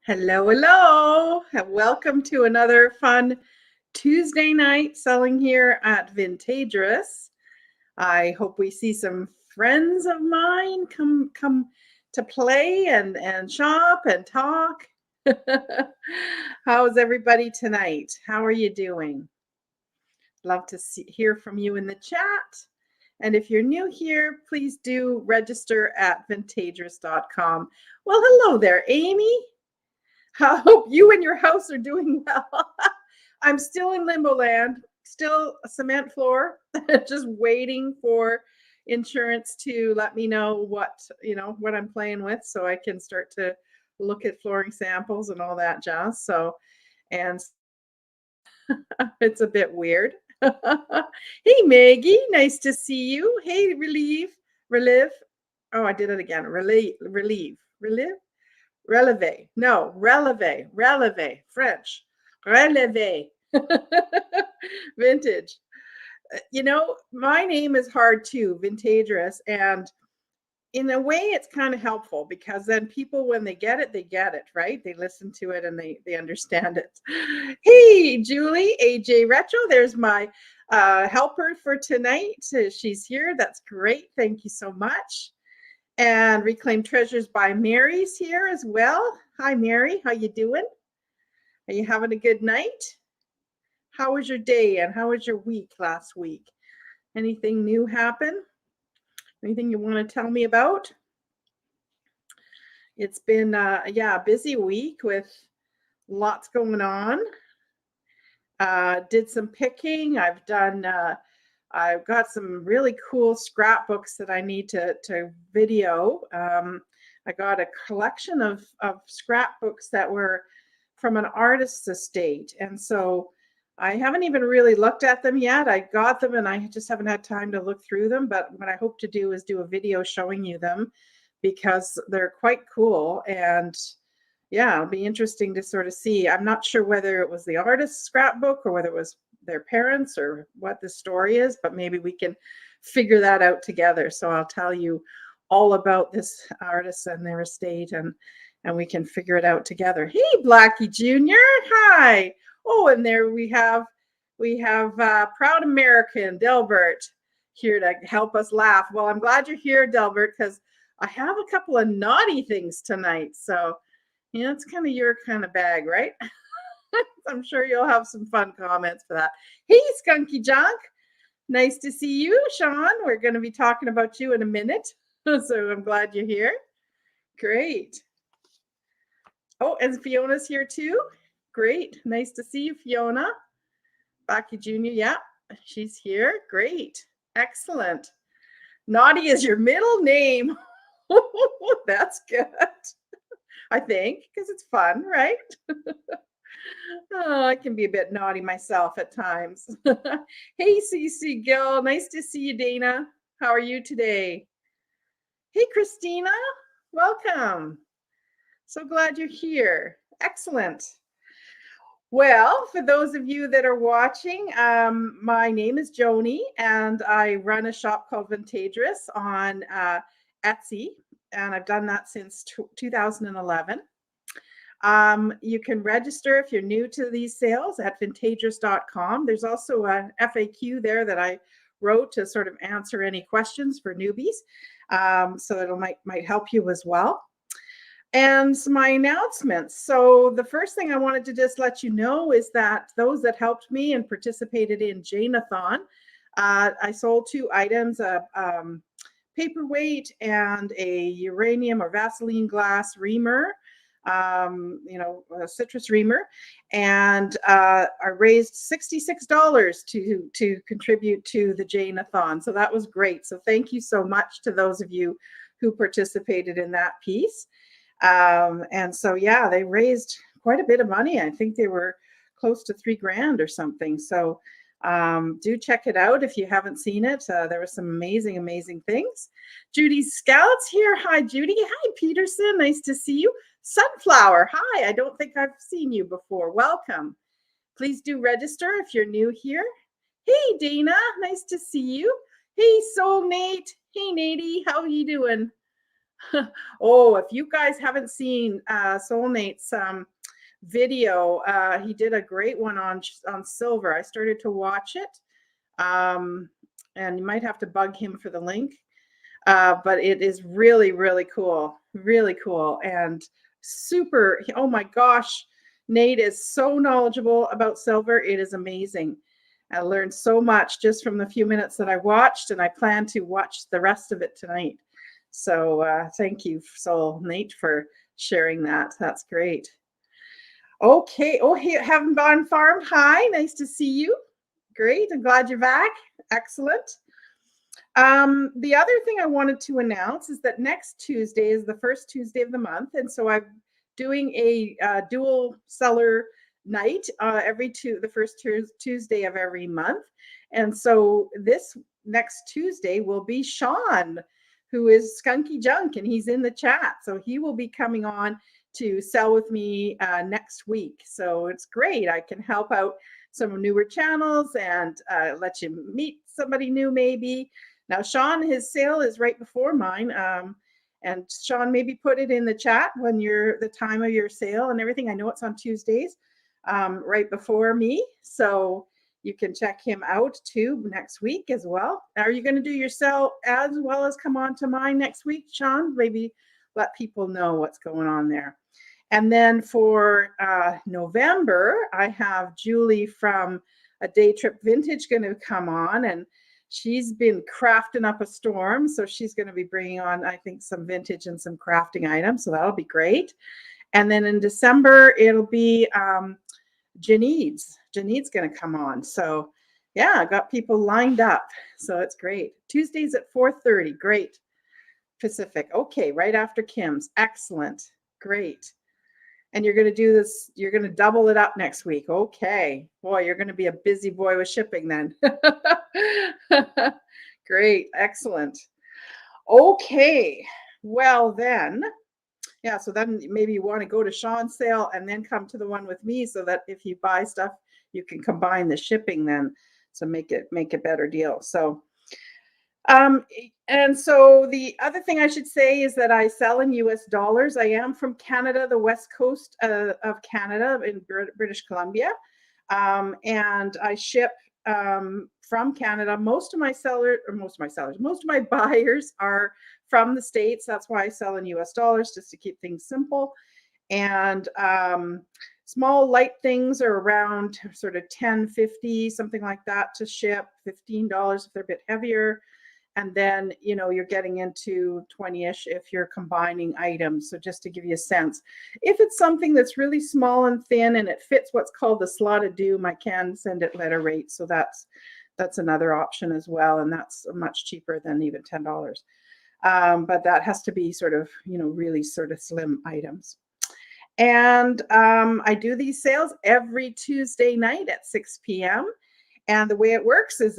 Hello, hello. Welcome to another fun Tuesday night selling here at Vintagerous. I hope we see some friends of mine come to play and shop and talk. How's everybody tonight? How are you doing? Love to hear from you in the chat. And if you're new here, please do register at vintagerous.com. Well, hello there, Amy. I hope you and your house are doing well. I'm still in limbo land, still a cement floor, just waiting for insurance to let me know what I'm playing with so I can start to look at flooring samples and all that jazz. So, and it's a bit weird. Hey, Maggie, nice to see you. Hey, relive. Oh, I did it again. Relieve. Releve. No, releve. French. Releve. Vintage. My name is hard too, Vintagerous. And in a way, it's kind of helpful because then people, when they get it, right? They listen to it and they understand it. Hey, Julie, AJ Retro. There's my helper for tonight. She's here. That's great. Thank you so much. And Reclaim Treasures by Mary's here as well. Hi, Mary. How you doing? Are you having a good night? How was your day and how was your week last week? Anything new happen? Anything you want to tell me about? It's been a busy week with lots going on. Did some picking. I've got some really cool scrapbooks that I need to video. I got a collection of scrapbooks that were from an artist's estate. And so I haven't even really looked at them yet. I got them and I just haven't had time to look through them. But what I hope to do is do a video showing you them because they're quite cool. And yeah, it'll be interesting to sort of see. I'm not sure whether it was the artist's scrapbook or whether it was their parents or what the story is, but maybe we can figure that out together. So I'll tell you all about this artist and their estate and we can figure it out together. Hey, Blackie Jr. Hi. Oh, and there we have Proud American Delbert here to help us laugh. Well, I'm glad you're here, Delbert, because I have a couple of naughty things tonight. So it's kind of your kind of bag, right? I'm sure you'll have some fun comments for that. Hey, Skunky Junk. Nice to see you, Sean. We're going to be talking about you in a minute. So I'm glad you're here. Great. Oh, and Fiona's here too. Great. Nice to see you, Fiona. Baki Jr. Yeah, she's here. Great. Excellent. Naughty is your middle name. That's good. I think, because it's fun, right? Oh, I can be a bit naughty myself at times. Hey, CC Gill. Nice to see you, Dana. How are you today? Hey, Christina. Welcome. So glad you're here. Excellent. Well, for those of you that are watching, my name is Joni, and I run a shop called Vintagerous on Etsy, and I've done that since 2011. You can register if you're new to these sales at vintagerous.com. There's also an FAQ there that I wrote to sort of answer any questions for newbies. So it might help you as well. And my announcements. So the first thing I wanted to just let you know is that those that helped me and participated in Jane-a-thon, I sold 2 items, a paperweight and a uranium or Vaseline glass reamer, a citrus reamer, and I raised $66 to contribute to the Jane-a-thon. So that was great. So thank you so much to those of you who participated in that piece. And so, yeah, they raised quite a bit of money. I think they were close to $3,000 or something. So do check it out if you haven't seen it. There were some amazing, amazing things. Judy Scouts here. Hi, Judy. Hi, Peterson. Nice to see you. Sunflower. Hi. I don't think I've seen you before. Welcome. Please do register if you're new here. Hey, Dana. Nice to see you. Hey, Soul Nate. Hey, Nady. How are you doing? Oh, if you guys haven't seen Soulmate's video, he did a great one on silver. I started to watch it, and you might have to bug him for the link. But it is really, really cool, and super. Oh my gosh, Nate is so knowledgeable about silver. It is amazing. I learned so much just from the few minutes that I watched, and I plan to watch the rest of it tonight. So thank you, Nate, for sharing that. That's great. Okay. Oh, hey, Haven't Gone Farm. Hi, nice to see you. Great. I'm glad you're back. Excellent. The other thing I wanted to announce is that next Tuesday is the first Tuesday of the month. And so I'm doing a dual seller night the first Tuesday of every month. And so this next Tuesday will be Sean, who is Skunky Junk, and he's in the chat. So he will be coming on to sell with me next week. So it's great. I can help out some newer channels and let you meet somebody new maybe. Now, Sean, his sale is right before mine. And Sean, maybe put it in the chat when the time of your sale and everything. I know it's on Tuesdays, right before me. So you can check him out too next week as well. Are you going to do your sale as well as come on to mine next week, Sean? Maybe let people know what's going on there. And then for November, I have Julie from A Day Trip Vintage going to come on, and she's been crafting up a storm. So she's going to be bringing on, I think, some vintage and some crafting items. So that'll be great. And then in December, it'll be Janine's. Janine's going to come on. So yeah, I got people lined up. So it's great. Tuesdays at 4:30. Great. Pacific. Okay, right after Kim's. Excellent. Great. And you're going to do this, you're going to double it up next week. Okay. Boy, you're going to be a busy boy with shipping then. Great. Excellent. Okay. Well then, yeah, so then maybe you want to go to Sean's sale and then come to the one with me, so that if you buy stuff, you can combine the shipping then. So make a better deal. So and so the other thing I should say is that I sell in US dollars. I am from Canada, the west coast of Canada in British Columbia. And I ship from Canada. Most of my buyers are from the States. That's why I sell in US dollars, just to keep things simple. And small light things are around sort of $10.50, something like that to ship, $15 if they're a bit heavier. And then, you're getting into 20-ish if you're combining items. So just to give you a sense, if it's something that's really small and thin and it fits what's called the slotted doom, I can send it letter rate. So that's another option as well. And that's much cheaper than even $10. But that has to be sort of, really sort of slim items. And I do these sales every Tuesday night at 6 p.m. And the way it works is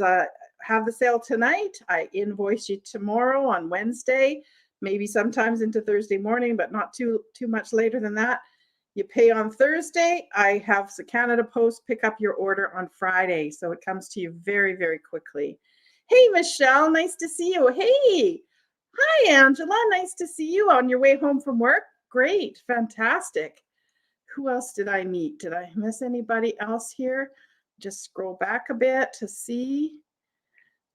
have the sale tonight. I invoice you tomorrow on Wednesday, maybe sometimes into Thursday morning, but not too much later than that. You pay on Thursday. I have the Canada Post pick up your order on Friday. So it comes to you very, very quickly. Hey, Michelle, nice to see you. Hey, hi, Angela. Nice to see you on your way home from work. Great. Fantastic. Who else did I meet? Did I miss anybody else here? Just scroll back a bit to see.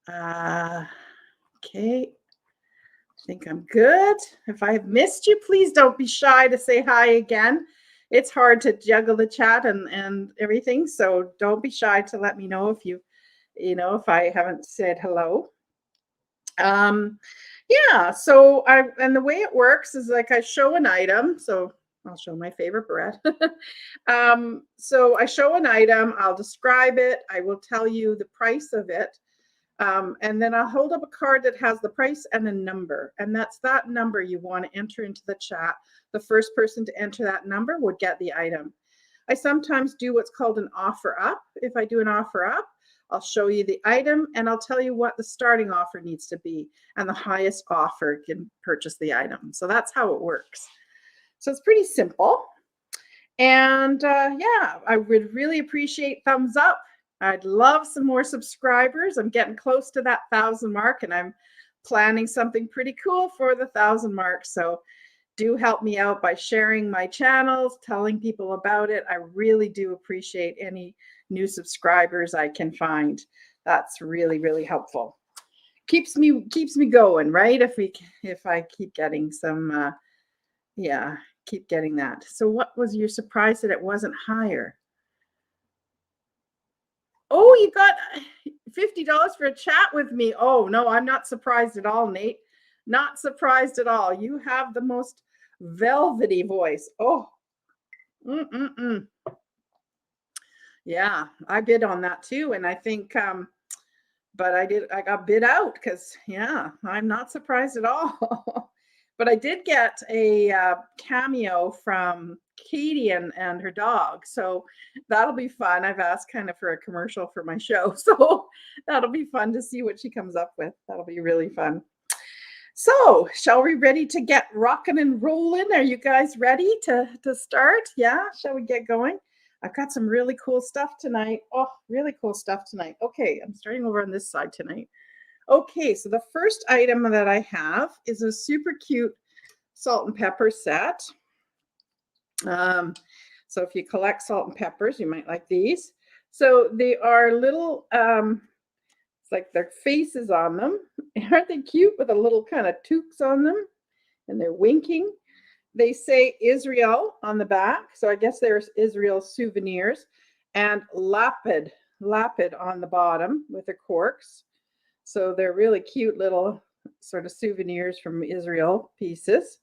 Okay. I think I'm good. If I have missed you, please don't be shy to say hi again. It's hard to juggle the chat and everything. So don't be shy to let me know if I haven't said hello. Yeah, so and the way it works is like I show an item. So I'll show my favorite bread. So I show an item, I'll describe it, I will tell you the price of it. And then I'll hold up a card that has the price and a number. And that's that number you want to enter into the chat. The first person to enter that number would get the item. I sometimes do what's called an offer up. If I do an offer up, I'll show you the item and I'll tell you what the starting offer needs to be. And the highest offer can purchase the item. So that's how it works. So it's pretty simple. And yeah, I would really appreciate thumbs up. I'd love some more subscribers. I'm getting close to that 1,000 mark and I'm planning something pretty cool for the 1,000 mark. So do help me out by sharing my channels, telling people about it. I really do appreciate any new subscribers I can find. That's really, really helpful. Keeps me going, right? If I keep getting some yeah, keep getting that. So what was your surprise that it wasn't higher? Oh, you got $50 for a chat with me. Oh, no, I'm not surprised at all, Nate. Not surprised at all. You have the most velvety voice. Oh, yeah, I bid on that too. And I think, but I got bid out because, yeah, I'm not surprised at all. But I did get a cameo from Katie and her dog. So that'll be fun. I've asked kind of for a commercial for my show. So that'll be fun to see what she comes up with. That'll be really fun. So shall we ready to get rocking and rolling? Are you guys ready to start? Yeah, shall we get going? I've got some really cool stuff tonight. Oh, really cool stuff tonight. Okay, I'm starting over on this side tonight. Okay, so the first item that I have is a super cute salt and pepper set. So if you collect salt and peppers, you might like these. So they are little, it's like their faces on them. Aren't they cute with a little kind of toques on them? And they're winking. They say Israel on the back. So I guess there's Israel souvenirs. And lapid on the bottom with the corks. So they're really cute little sort of souvenirs from Israel pieces.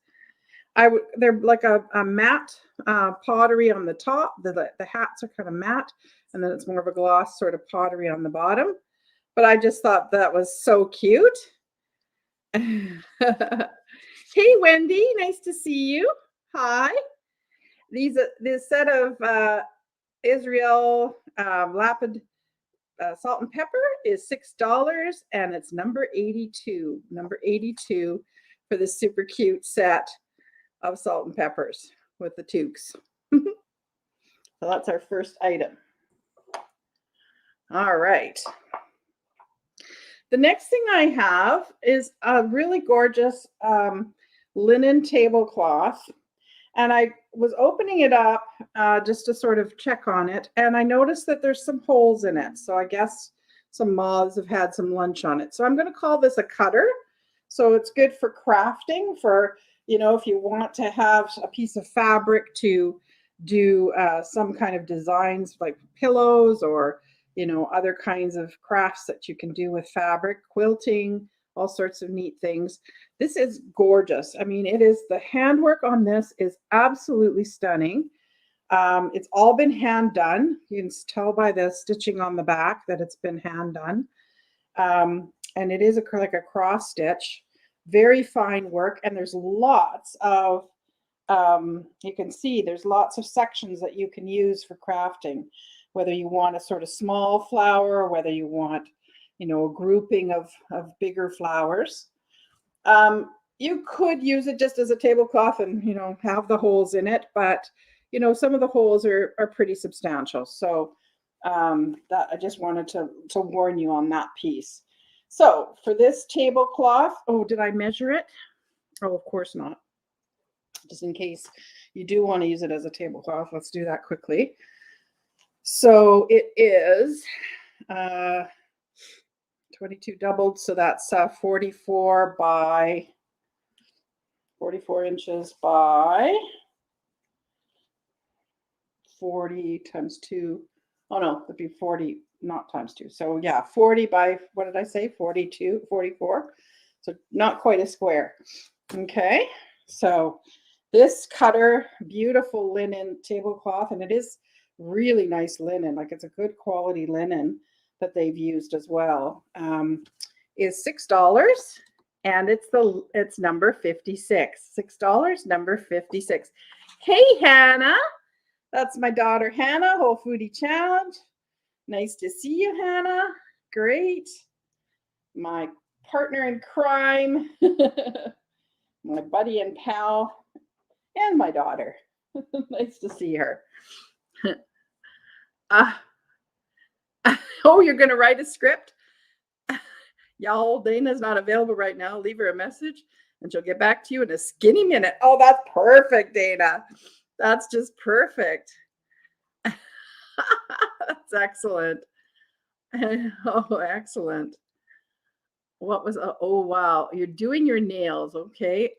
They're like a matte pottery on the top. The hats are kind of matte, and then it's more of a gloss sort of pottery on the bottom. But I just thought that was so cute. Hey, Wendy, nice to see you. Hi. This set of Israel lapid salt and pepper is $6, and it's number 82. Number 82 for this super cute set of salt and peppers with the toques. So that's our first item. All right. The next thing I have is a really gorgeous linen tablecloth. And I was opening it up just to sort of check on it. And I noticed that there's some holes in it. So I guess some moths have had some lunch on it. So I'm going to call this a cutter. So it's good for crafting, for, you know, if you want to have a piece of fabric to do some kind of designs like pillows or, you know, other kinds of crafts that you can do with fabric, quilting, all sorts of neat things. This is gorgeous. I mean, the handwork on this is absolutely stunning. It's all been hand done. You can tell by the stitching on the back that it's been hand done. And it is like a cross stitch, very fine work. And there's lots of, you can see there's lots of sections that you can use for crafting, whether you want a sort of small flower, or whether you want, you know, a grouping of bigger flowers. You could use it just as a tablecloth and, you know, have the holes in it, but, you know, some of the holes are pretty substantial. So that I just wanted to warn you on that piece. So for this tablecloth, oh, did I measure it? Oh, of course not. Just in case you do want to use it as a tablecloth, let's do that quickly. So it is 22 doubled, so that's 44 inches by 40 times 2. Oh no, that'd be 40, not times 2. So yeah, 40 by, what did I say? 42, 44. So not quite a square. Okay, so this cutter, beautiful linen tablecloth, and it is really nice linen, like it's a good quality linen that they've used as well, is $6, and it's number 56. $6, number 56. Hey, Hannah. That's my daughter, Hannah, Whole Foodie Challenge. Nice to see you, Hannah. Great. My partner in crime, my buddy and pal, and my daughter. Nice to see her. Oh, you're going to write a script? Y'all, Dana's not available right now. Leave her a message and she'll get back to you in a skinny minute. Oh, that's perfect, Dana. That's just perfect. That's excellent. Oh, excellent. What was, oh, wow. You're doing your nails. Okay.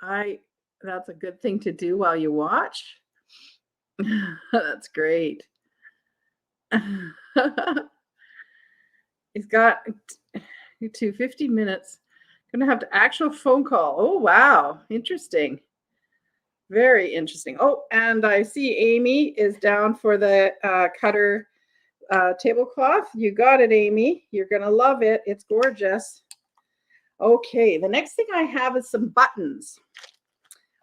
That's a good thing to do while you watch. That's great. He's got 50 minutes. Gonna have to actual phone call. Oh, wow. Interesting. Very interesting. Oh, and I see Amy is down for the cutter tablecloth. You got it, Amy. You're gonna love it. It's gorgeous. Okay, the next thing I have is some buttons.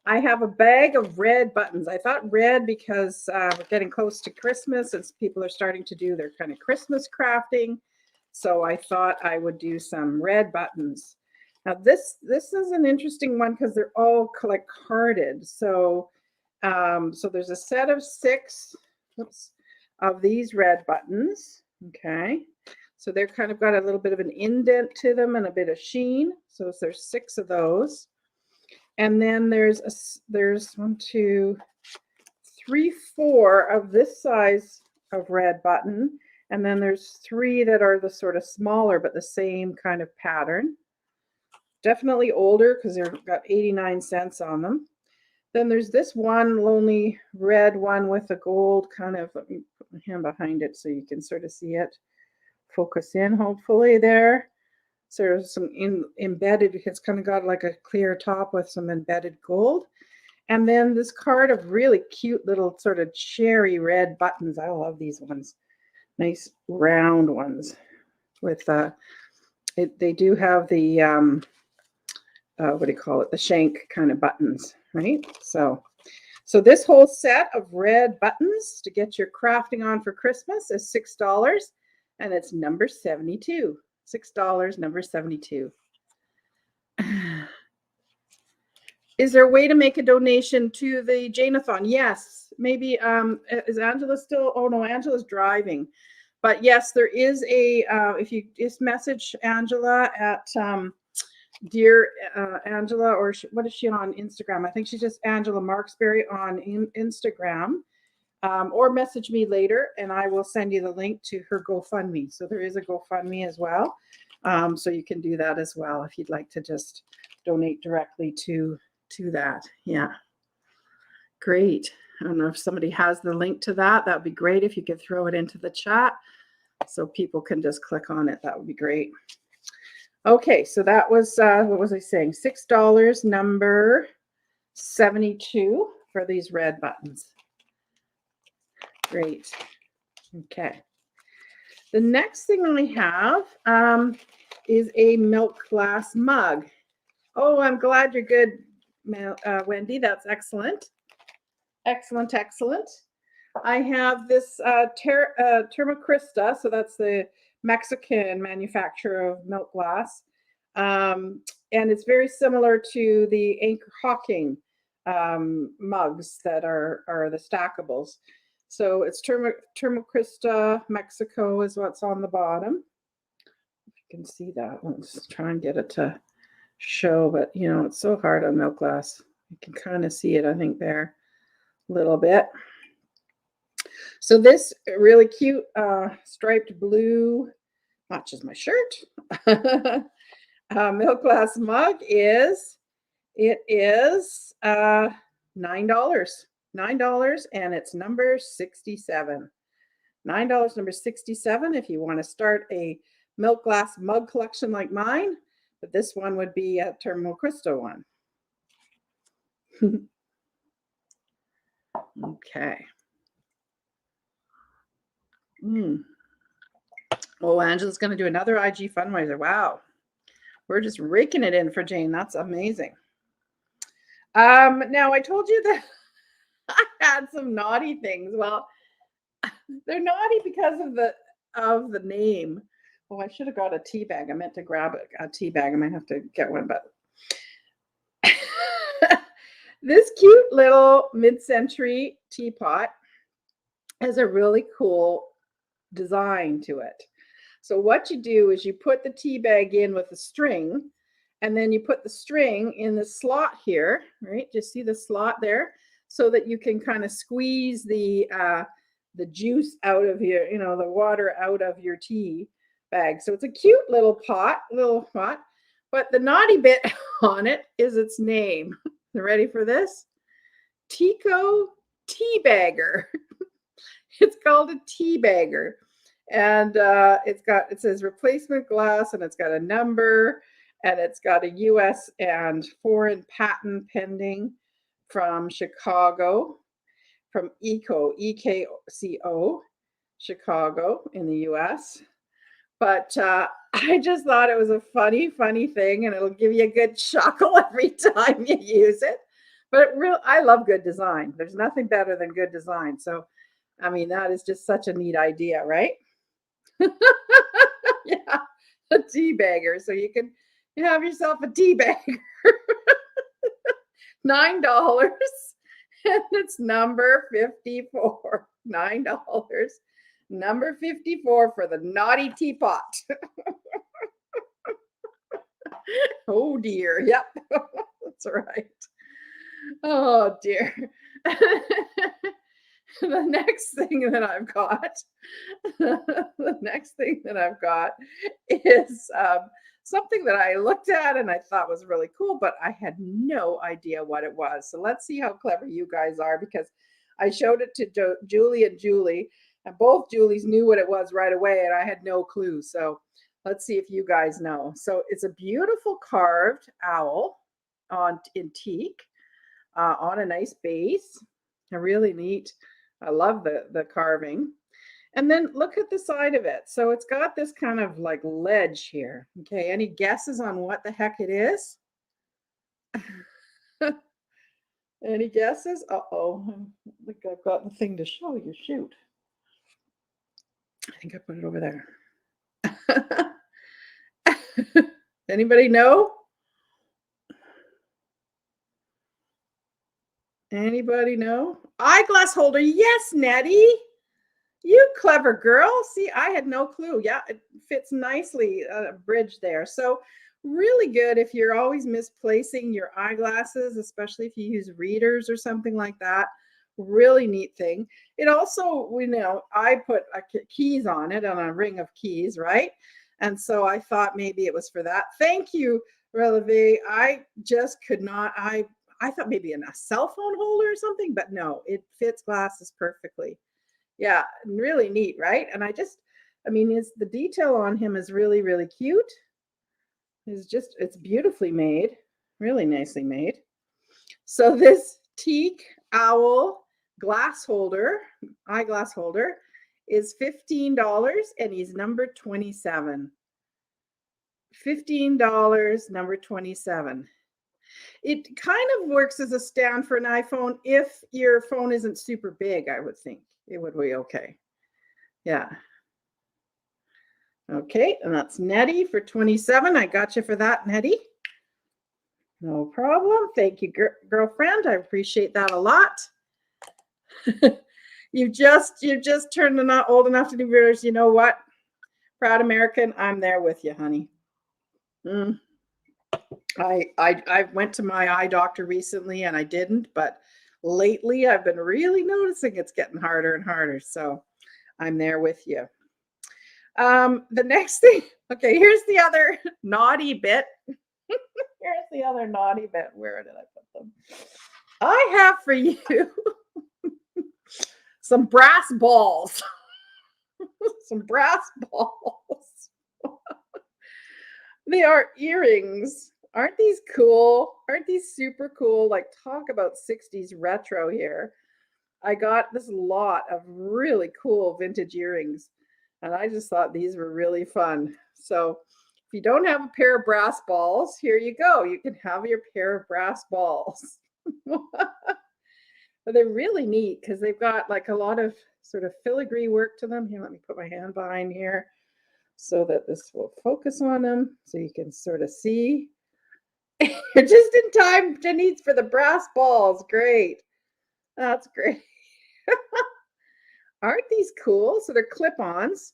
I have a bag of red buttons. I thought red because we're getting close to Christmas and people are starting to do their kind of Christmas crafting. So I thought I would do some red buttons. Now this is an interesting one because they're all carded. So so there's a set of 6 of these red buttons. Okay. So they're kind of got a little bit of an indent to them and a bit of sheen. So there's 6 of those. And then there's 1, 2, 3, 4 of this size of red button. And then there's 3 that are the sort of smaller, but the same kind of pattern. Definitely older because they've got 89 cents on them. Then there's this one lonely red one with a gold kind of, let me put my hand behind it so you can sort of see it. Focus in, hopefully there. So there's some embedded, it's kind of got like a clear top with some embedded gold. And then this card of really cute little sort of cherry red buttons. I love these ones. Nice round ones with, they do have the, what do you call it? The shank kind of buttons, right? So this whole set of red buttons to get your crafting on for Christmas is $6 and it's number 72. $6, number 72. Is there a way to make a donation to the Jane-a-thon? Yes. Maybe, is Angela still? Oh no, Angela's driving. But yes, there is a, if you just message Angela at Dear Angela, or what is she on Instagram? I think she's just Angela Marksberry on Instagram. Or message me later and I will send you the link to her GoFundMe. So there is a GoFundMe as well. So you can do that as well if you'd like to just donate directly to that. Yeah. Great. I don't know if somebody has the link to that. That would be great if you could throw it into the chat so people can just click on it. That would be great. Okay, so that was, what was I saying? $6, number 72 for these red buttons. Great. Okay. The next thing I have is a milk glass mug. Oh, I'm glad you're good, Wendy. That's excellent. Excellent, excellent. I have this Termocrista, so that's the Mexican manufacturer of milk glass. And it's very similar to the Anchor Hawking mugs that are the stackables. So it's Termocrista, Mexico is what's on the bottom. You can see that. Let's try and get it to show, but you know, it's so hard on milk glass. You can kind of see it, I think, there a little bit. So this really cute striped blue, matches my shirt, milk glass mug is $9. $9 and it's number 67. $9, number 67 if you want to start a milk glass mug collection like mine, but this one would be a Termocrista one. Okay. Oh, Angela's going to do another IG fundraiser. Wow. We're just raking it in for Jane. That's amazing. Now I told you that I had some naughty things. Well, they're naughty because of the name. Oh, I should have got a tea bag. I meant to grab a tea bag. I might have to get one, but this cute little mid-century teapot has a really cool design to it. So what you do is you put the tea bag in with the string, and then you put the string in the slot here, right? Just see the slot there, so that you can kind of squeeze the juice out of your, the water out of your tea bag. So it's a cute little pot, but the naughty bit on it is its name. You ready for this? Tico Tea Bagger. It's called a tea bagger. And it says replacement glass, and it's got a number, and it's got a US and foreign patent pending from Chicago, from EKCO, Chicago in the US. But I just thought it was a funny thing, and it'll give you a good chuckle every time you use it. But I love good design. There's nothing better than good design. So, I mean, that is just such a neat idea, right? Yeah, a tea bagger. So you have yourself a tea bagger. $9, and it's number 54. $9. Number 54 for the naughty teapot. Oh dear. Yep. That's right. Oh dear. The next thing that I've got is something that I looked at and I thought was really cool, but I had no idea what it was. So let's see how clever you guys are, because I showed it to Julie, and both Julies knew what it was right away, and I had no clue. So let's see if you guys know. So it's a beautiful carved owl in teak on a nice base. A really neat. I love the carving. And then look at the side of it. So it's got this kind of like ledge here. Okay, any guesses on what the heck it is? Any guesses? Uh-oh, I think I've got the thing to show you. Shoot. I think I put it over there. Anybody know? Anybody know? Eyeglass holder. Yes, Nettie. You clever girl. See, I had no clue. Yeah, it fits nicely, a bridge there. So really good if you're always misplacing your eyeglasses, especially if you use readers or something like that. Really neat thing. It also, I put keys on it, on a ring of keys, right? And so I thought maybe it was for that. Thank you, Releve. I just could not, I thought maybe in a cell phone holder or something, but no, it fits glasses perfectly. Yeah, really neat, right? And the detail on him is really, really cute. It's beautifully made, really nicely made. So this teak owl eyeglass holder is $15, and he's number 27. $15, number 27. It kind of works as a stand for an iPhone if your phone isn't super big, I would think. It would be okay. Yeah. Okay, and that's Nettie for 27. I got you for that, Nettie. No problem. Thank you, girlfriend. I appreciate that a lot. You've just turned not old enough to do viewers. You know what? Proud American, I'm there with you, honey. I went to my eye doctor recently, and I didn't, but lately I've been really noticing it's getting harder and harder. So I'm there with you. The next thing, okay, here's the other naughty bit. Here's the other naughty bit. Where did I put them? I have for you some brass balls. Some brass balls. They are earrings. Aren't these cool? Aren't these super cool? Like, talk about 60s retro here. I got this lot of really cool vintage earrings, and I just thought these were really fun. So if you don't have a pair of brass balls, here you go. You can have your pair of brass balls. But they're really neat because they've got like a lot of sort of filigree work to them. Here, let me put my hand behind here so that this will focus on them so you can sort of see. You're just in time, Denise, for the brass balls. Great. That's great. Aren't these cool? So they're clip-ons.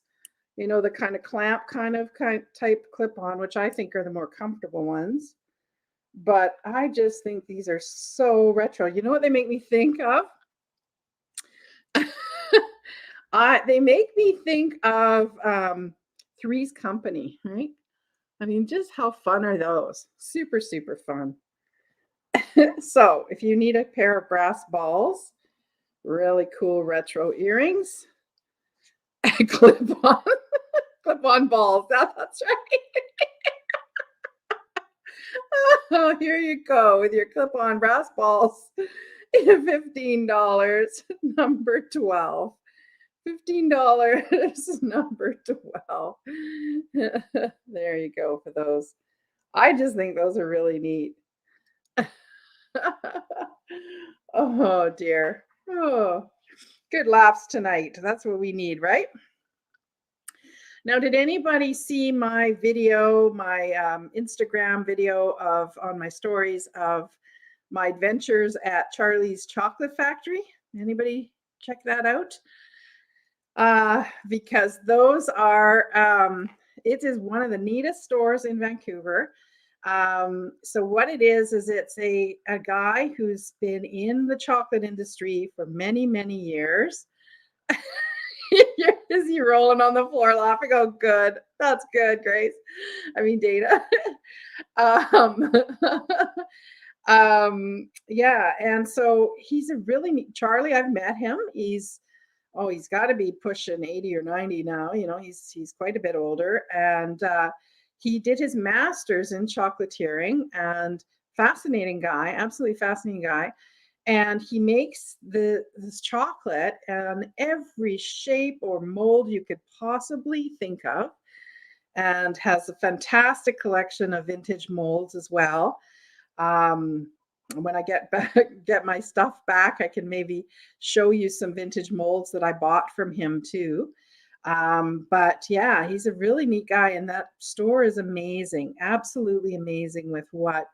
you know, the kind of clamp type clip-on, which I think are the more comfortable ones. But I just think these are so retro. You know what they make me think of? They make me think of Three's Company, right? I mean, just how fun are those? Super, super fun. So if you need a pair of brass balls, really cool retro earrings, clip-on, clip-on balls. That's right. Oh, here you go with your clip-on brass balls. $15, number 12. $15, number 12. There you go for those. I just think those are really neat. Oh dear. Oh, good laughs tonight. That's what we need, right? Now, did anybody see my video, my Instagram video on my stories of my adventures at Charlie's Chocolate Factory? Anybody check that out? Because those are, it is one of the neatest stores in Vancouver. So what it is it's a guy who's been in the chocolate industry for many, many years. Is he rolling on the floor laughing? Oh, good. That's good, Grace. I mean, Dana. Yeah, and so he's a really neat Charlie. I've met him. He's got to be pushing 80 or 90 now. You know, he's quite a bit older, and he did his master's in chocolatiering, and fascinating guy, absolutely fascinating guy. And he makes this chocolate in every shape or mold you could possibly think of, and has a fantastic collection of vintage molds as well. When I get my stuff back, I can maybe show you some vintage molds that I bought from him too. But yeah, he's a really neat guy, and that store is amazing, absolutely amazing with what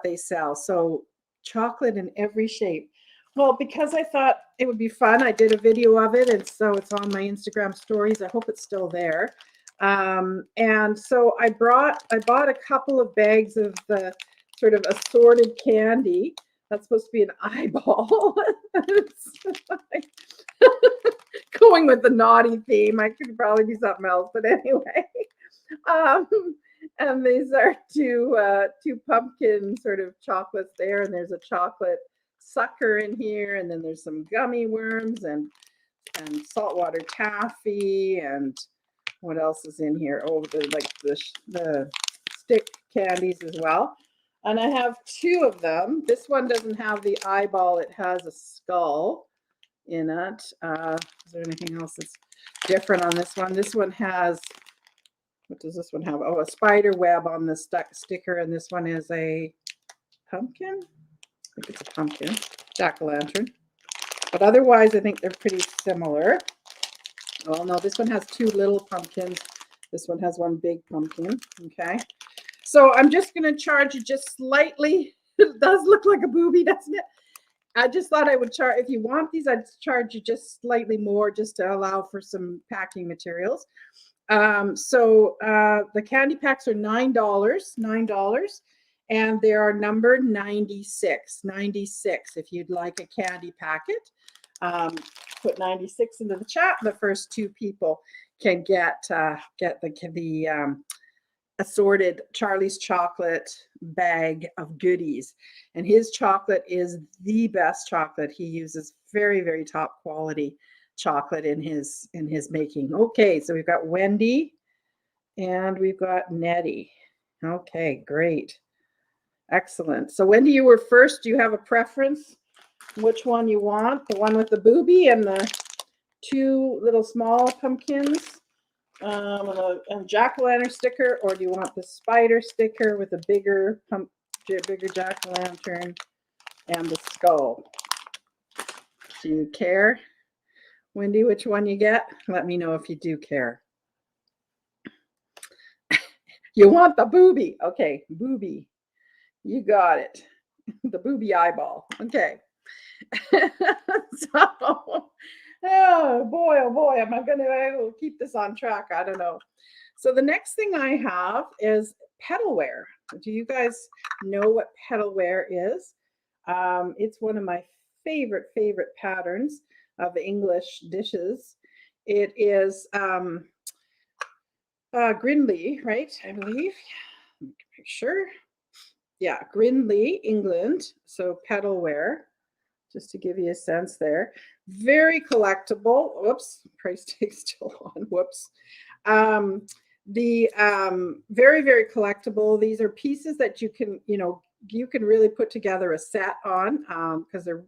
they sell. So chocolate in every shape. Well, because I thought it would be fun, I did a video of it, and so it's on my Instagram stories. I hope it's still there. And so I bought a couple of bags of the sort of assorted candy. That's supposed to be an eyeball. Going with the naughty theme. I could probably be something else, but anyway. And these are two pumpkin sort of chocolates there, and there's a chocolate sucker in here, and then there's some gummy worms and saltwater taffy, and what else is in here? Oh, the stick candies as well. And I have two of them. This one doesn't have the eyeball, it has a skull in it. Is there anything else that's different on this one? This one has, what does this one have? Oh, a spider web on the sticker, and this one is a pumpkin. I think it's a pumpkin, jack-o'-lantern. But otherwise, I think they're pretty similar. Oh no, this one has two little pumpkins. This one has one big pumpkin. Okay. So I'm just going to charge you just slightly. It does look like a booby, doesn't it? I just thought I would charge, if you want these, I'd charge you just slightly more just to allow for some packing materials. The candy packs are $9, and they are number 96 if you'd like a candy packet. Put 96 into the chat. The first two people can get the assorted Charlie's chocolate bag of goodies. And his chocolate is the best chocolate. He uses very, very top quality chocolate in his making. Okay, so we've got Wendy and we've got Nettie. Okay, great. Excellent. So Wendy, you were first. Do you have a preference? Which one you want? The one with the booby and the two little small pumpkins? A jack-o'-lantern sticker, or do you want the spider sticker with a bigger jack-o'-lantern and the skull? Do you care, Wendy, which one you get? Let me know if you do care. You want the booby. Okay, booby. You got it. The booby eyeball. Okay. So Oh boy, am I will keep this on track? I don't know. So the next thing I have is Petalware. Do you guys know what Petalware is? It's one of my favorite patterns of English dishes. It is Grinley, right? I believe. Make sure. Yeah, Grinley, England. So Petalware, just to give you a sense there. Very collectible. Whoops, price tag still on. Whoops. Very collectible. These are pieces that you can, you can really put together a set on because they're,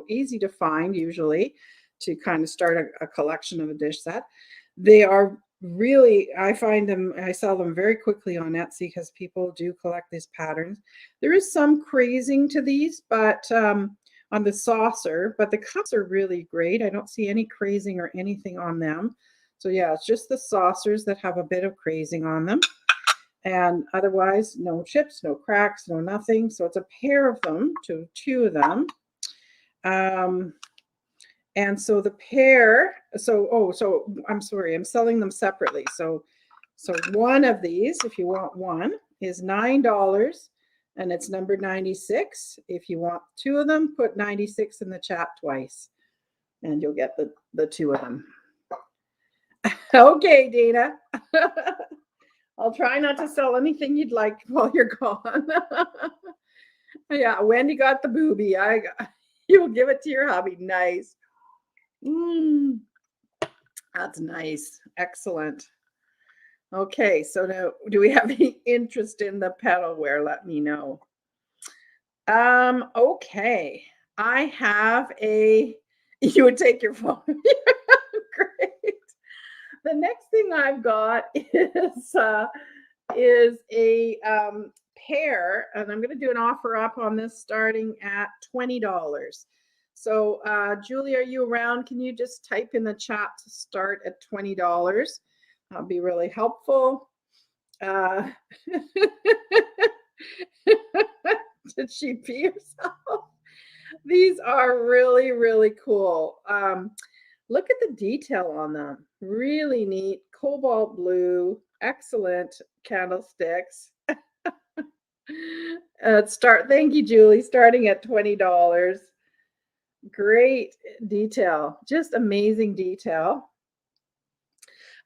easy to find usually to kind of start a collection of a dish set. They are really, I sell them very quickly on Etsy because people do collect these patterns. There is some crazing to these, but on the saucer, but the cups are really great. I don't see any crazing or anything on them. So yeah, it's just the saucers that have a bit of crazing on them. And otherwise, no chips, no cracks, no nothing. So it's a pair of them, two of them. And so the pair, so I'm sorry, I'm selling them separately. So one of these, if you want one, is $9 and it's number 96. If you want two of them, put 96 in the chat twice and you'll get the two of them. Okay, Dana. I'll try not to sell anything you'd like while you're gone. Yeah, Wendy got the booby. You'll give it to your hubby. Nice. That's nice. Excellent. Okay, so now, do we have any interest in the Petalware? Let me know. Okay. I have you would take your phone. Great. The next thing I've got is a pair, and I'm going to do an offer up on this starting at $20. So, Julie, are you around? Can you just type in the chat to start at $20? That'll be really helpful. Did she pee herself? These are really cool. Look at the detail on them. Really neat. Cobalt blue. Excellent candlesticks. Thank you, Julie. Starting at $20. Great detail. Just amazing detail.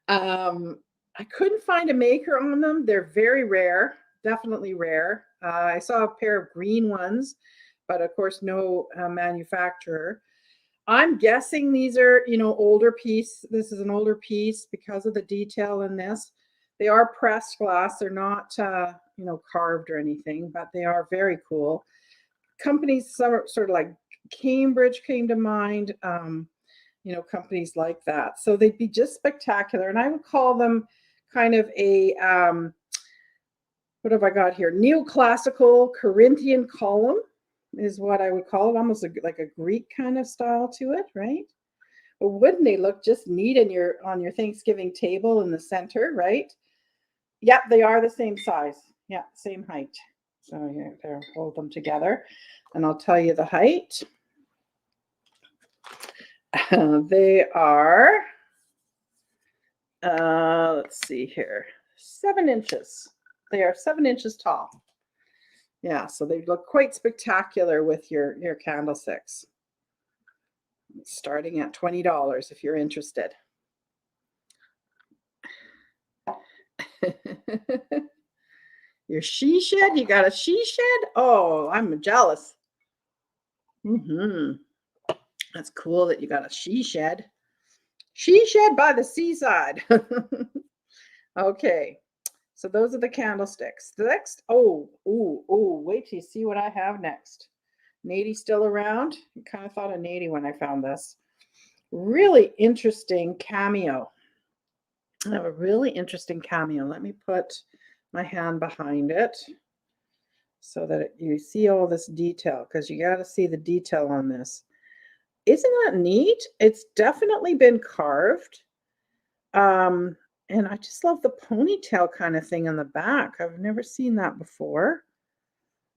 I couldn't find a maker on them. They're very rare. Definitely rare. I saw a pair of green ones, but of course no manufacturer. I'm guessing these are, older piece. This is an older piece because of the detail in this. They are pressed glass. They're not, carved or anything, but they are very cool. Companies, some sort of like Cambridge came to mind, companies like that. So they'd be just spectacular. And I would call them kind of a, what have I got here? Neoclassical Corinthian column is what I would call it. Almost like a Greek kind of style to it, right? But wouldn't they look just neat on your Thanksgiving table in the center, right? Yep, they are the same size. Yeah, same height. So here, there, hold them together, and I'll tell you the height. They are, let's see here, 7 inches. They are 7 inches tall. Yeah, so they look quite spectacular with your candlesticks. Starting at $20 if you're interested. Your she shed? You got a she shed? Oh, I'm jealous. That's cool that you got a she shed. She shed by the seaside. Okay. So those are the candlesticks. The next, wait till you see what I have next. Nady still around? I kind of thought of Nady when I found this. Really interesting cameo. I have a really interesting cameo. Let me put my hand behind it so that you see all this detail, because you got to see the detail on this. Isn't that neat? It's definitely been carved. And I just love the ponytail kind of thing on the back. I've never seen that before.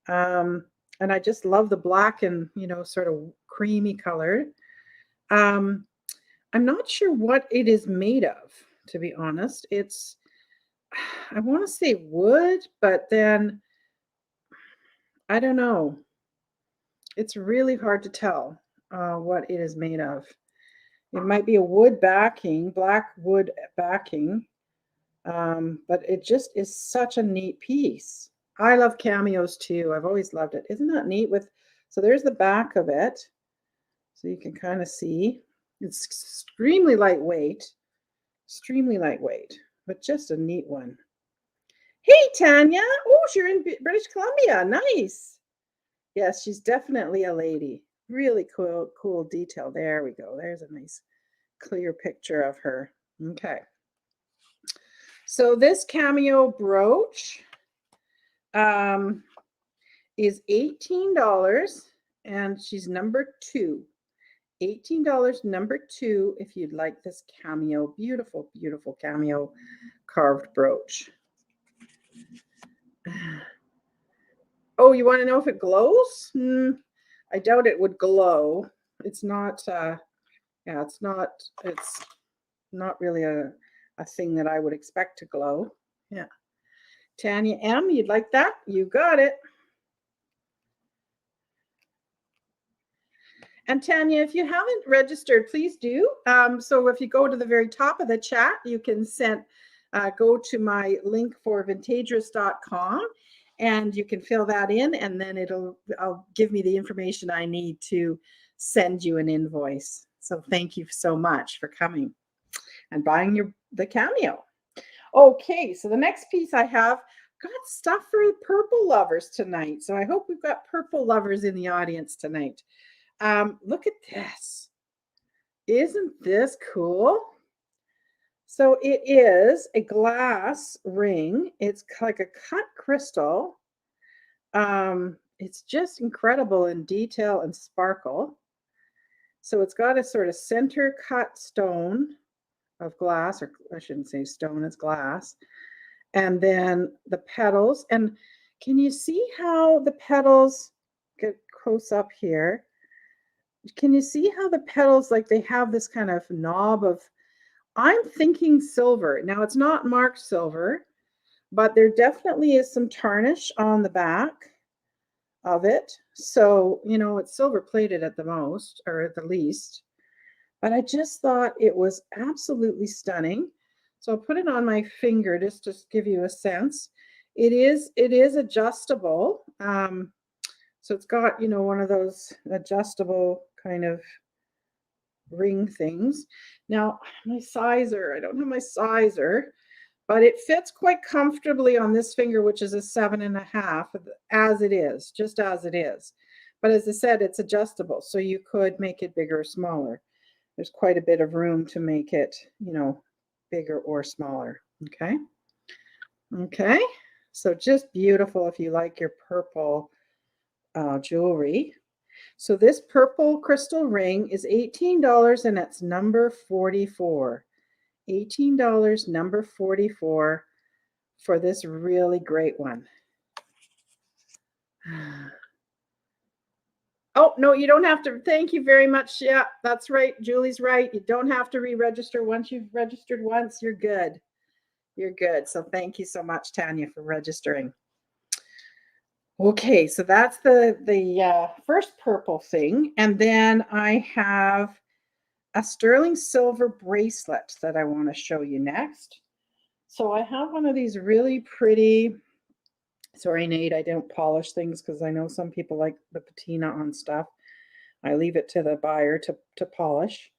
And I just love the black and, sort of creamy color. I'm not sure what it is made of, to be honest. It's, I want to say wood, but then I don't know. It's really hard to tell what it is made of. It might be a wood backing, black wood backing, but it just is such a neat piece. I love cameos too. I've always loved it. Isn't that neat? So there's the back of it. So you can kind of see. It's extremely lightweight, but just a neat one. Hey, Tanya. Oh, you're in British Columbia. Nice. Yes, she's definitely a lady. Really cool detail. There we go. There's a nice clear picture of her. Okay. So this Cameo brooch is $18 and she's number 2. $18 number 2 if you'd like this Cameo, beautiful, beautiful Cameo carved brooch. Oh, you want to know if it glows? I doubt it would glow. It's not, it's not really a thing that I would expect to glow. Yeah. Tanya M, you'd like that? You got it. And Tanya, if you haven't registered, please do. So if you go to the very top of the chat, you can go to my link for Vintagerous.com and you can fill that in, and then I'll give me the information I need to send you an invoice. So thank you so much for coming and buying the Cameo. Okay, so the next piece I have got stuff for purple lovers tonight. So I hope we've got purple lovers in the audience tonight. Look at this. Isn't this cool? So it is a glass ring. It's like a cut crystal. It's just incredible in detail and sparkle. So it's got a sort of center cut stone of glass, or I shouldn't say stone, it's glass. And then the petals. And can you see how the petals get close up here? Can you see how the petals, like they have this kind of knob of, I'm thinking silver. Now it's not marked silver, but there definitely is some tarnish on the back of it. So, you know, it's silver plated at the most, or at the least. But I just thought it was absolutely stunning. So I'll put it on my finger just to give you a sense. It is adjustable. So it's got, you know, one of those adjustable kind of ring things. Now, my sizer, I don't have my sizer, but it fits quite comfortably on this finger, which is a 7.5, as it is, just as it is. But as I said, it's adjustable, so you could make it bigger or smaller. There's quite a bit of room to make it, you know, bigger or smaller. Okay. Okay. So just beautiful if you like your purple jewelry. So this purple crystal ring is $18 and it's number 44. $18, number 44 for this really great one. Oh, no, you don't have to. Thank you very much. Yeah, that's right. Julie's right. You don't have to re-register. Once you've registered once, you're good. You're good. So thank you so much, Tanya, for registering. Okay, so that's the first purple thing. And then I have a sterling silver bracelet that I want to show you next. So I have one of these really pretty, sorry, Nate, I don't polish things because I know some people like the patina on stuff. I leave it to the buyer to polish.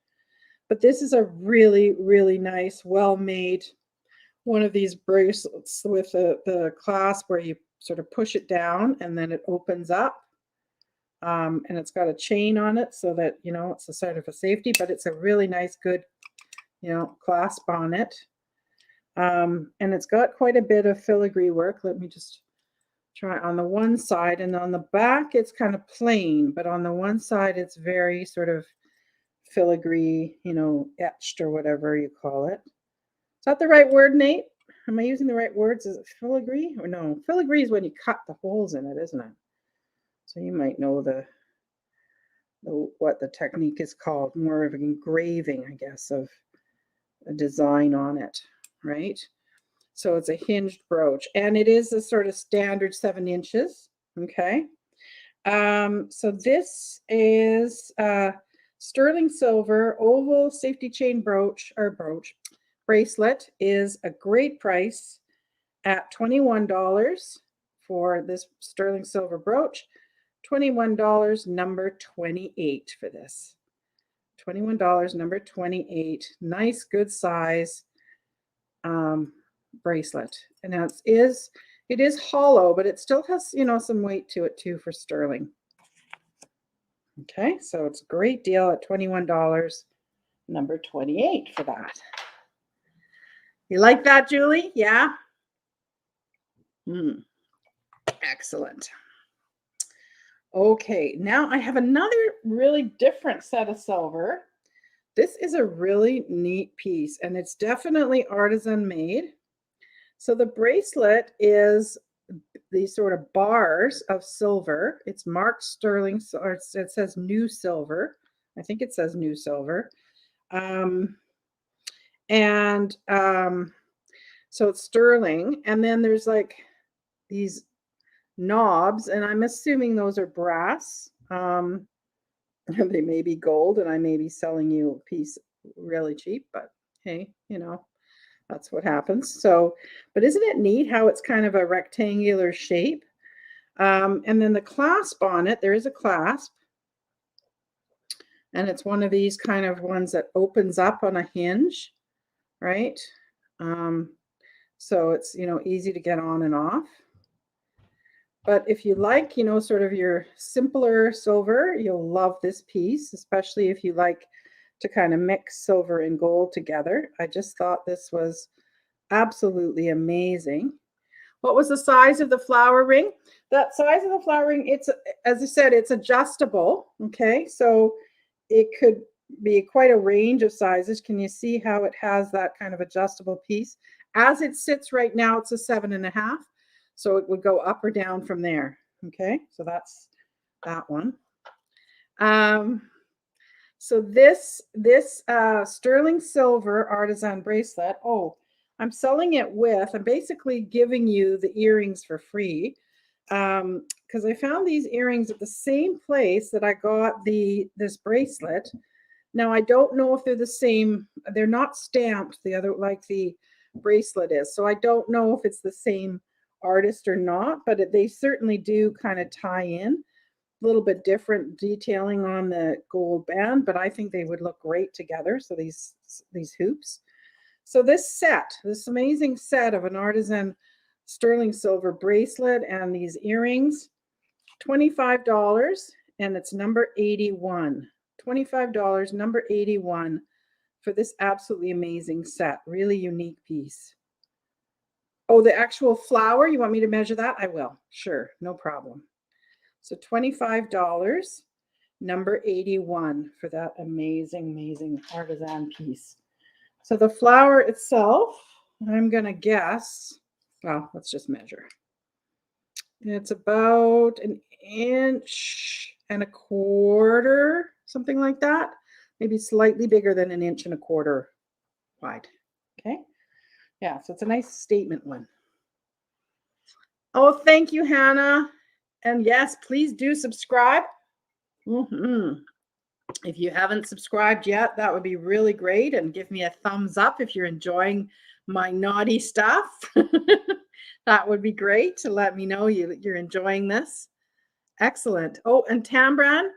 But this is a really, really nice, well-made one of these bracelets with the clasp where you sort of push it down and then it opens up. And it's got a chain on it so that, you know, it's a sort of a safety, but it's a really nice, good, you know, clasp on it. And it's got quite a bit of filigree work. Let me just try on the one side, and on the back it's kind of plain, but on the one side it's very sort of filigree, you know, etched or whatever you call it. Is that the right word, Nate? Am I using the right words? Is it filigree? Or no, filigree is when you cut the holes in it, isn't it? So you might know what the technique is called, more of an engraving, I guess, of a design on it, right? So it's a hinged brooch, and it is a sort of standard 7 inches. Okay. So this is sterling silver oval safety chain brooch, or bracelet, is a great price at $21 for this sterling silver brooch. $21, number 28 for this. $21, number 28. Nice, good size bracelet. And now it is hollow, but it still has, you know, some weight to it too for sterling. Okay, so it's a great deal at $21, number 28 for that. You like that, Julie? Yeah? Excellent. Okay, now I have another really different set of silver. This is a really neat piece, and it's definitely artisan made. So the bracelet is these sort of bars of silver. It's marked sterling, or it says new silver. I think it says new silver. So it's sterling, and then there's like these knobs, and I'm assuming those are brass. They may be gold, and I may be selling you a piece really cheap, but hey, you know, that's what happens. So, but isn't it neat how it's kind of a rectangular shape? And then the clasp on it, there is a clasp, and it's one of these kind of ones that opens up on a hinge, right? So it's, you know, easy to get on and off. But if you like, you know, sort of your simpler silver, you'll love this piece, especially if you like to kind of mix silver and gold together. I just thought this was absolutely amazing. What was the size of the flower ring? That size of the flower ring, it's, as I said, it's adjustable. Okay, so it could be quite a range of sizes. Can you see how it has that kind of adjustable piece? As it sits right now, it's a 7.5. So it would go up or down from there. Okay, so that's that one. So this sterling silver artisan bracelet, oh, I'm selling it with, I'm basically giving you the earrings for free, because I found these earrings at the same place that I got this bracelet. Now I don't know if they're the same. They're not stamped the other like the bracelet is, so I don't know if it's the same artist or not, but they certainly do kind of tie in. A little bit different detailing on the gold band, but I think they would look great together. So these hoops. So this amazing set of an artisan sterling silver bracelet and these earrings, $25, and it's number 81. $25, number 81 for this absolutely amazing set. Really unique piece. Oh, the actual flower, you want me to measure that? I will. Sure, no problem. So $25, number 81 for that amazing, amazing artisan piece. So the flower itself, I'm going to guess, well, let's just measure. It's about 1.25 inches, something like that. Maybe slightly bigger than 1.25 inches wide. Okay. Yeah, so it's a nice statement one. Oh, thank you, Hannah. And yes, please do subscribe. If you haven't subscribed yet, that would be really great. And give me a thumbs up if you're enjoying my naughty stuff. That would be great to let me know you're enjoying this. Excellent. Oh, and Tambran.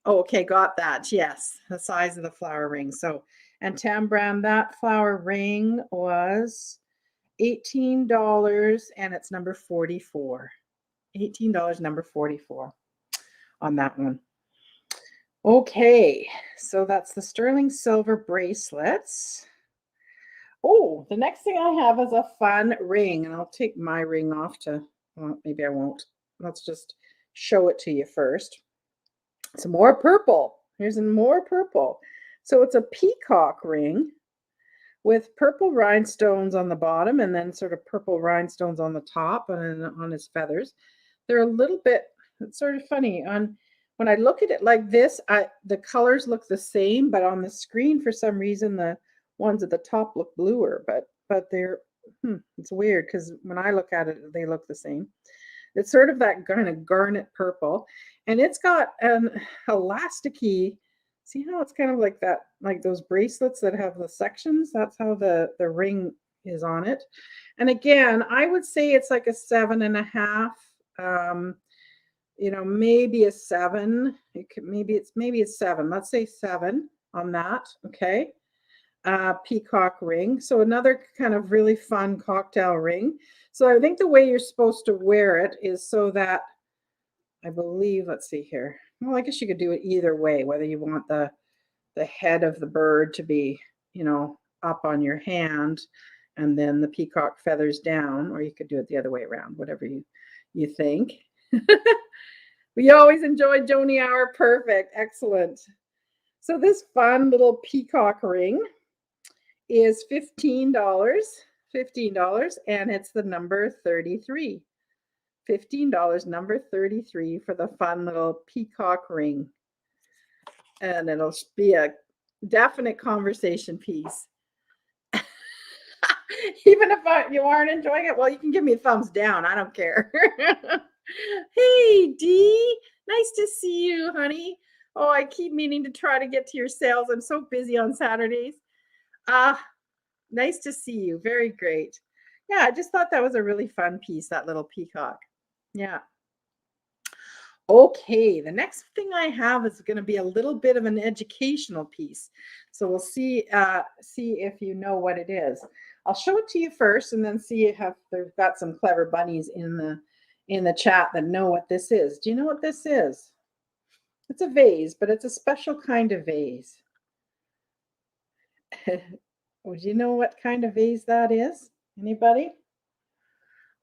Oh, okay, got that. Yes, the size of the flower ring. So, and Tambran, that flower ring was $18, and it's number 44. $18, number 44 on that one. Okay, so that's the sterling silver bracelets. Oh, the next thing I have is a fun ring, and I'll take my ring off to, well, maybe I won't. Let's just show it to you first. Some more purple. Here's some more purple. So it's a peacock ring with purple rhinestones on the bottom and then sort of purple rhinestones on the top and on his feathers. They're a little bit, it's sort of funny. when I look at it like this, the colors look the same, but on the screen, for some reason, the ones at the top look bluer, but they're, it's weird because when I look at it, they look the same. It's sort of that kind of garnet purple, and it's got an elasticy. See how it's kind of like that, like those bracelets that have the sections? That's how the ring is on it. And again, I would say it's like a 7.5. You know, maybe a 7. Maybe it's 7. Let's say 7 on that. Okay. Peacock ring. So another kind of really fun cocktail ring. So I think the way you're supposed to wear it is so that, I believe, let's see here. Well, I guess you could do it either way, whether you want the head of the bird to be, you know, up on your hand and then the peacock feathers down, or you could do it the other way around, whatever you think. We always enjoy Joni Hour. Perfect. Excellent. So this fun little peacock ring is $15. $15, and it's the number 33. $15, number 33 for the fun little peacock ring. And it'll be a definite conversation piece. Even if you aren't enjoying it, well, you can give me a thumbs down. I don't care. Hey, Dee. Nice to see you, honey. Oh, I keep meaning to try to get to your sales. I'm so busy on Saturdays. Nice to see you. Very great. Yeah, I just thought that was a really fun piece, that little peacock. Yeah. Okay, the next thing I have is going to be a little bit of an educational piece. So we'll see if you know what it is. I'll show it to you first and then see if they've got some clever bunnies in the chat that know what this is. Do you know what this is? It's a vase, but it's a special kind of vase. Would you know what kind of vase that is? Anybody?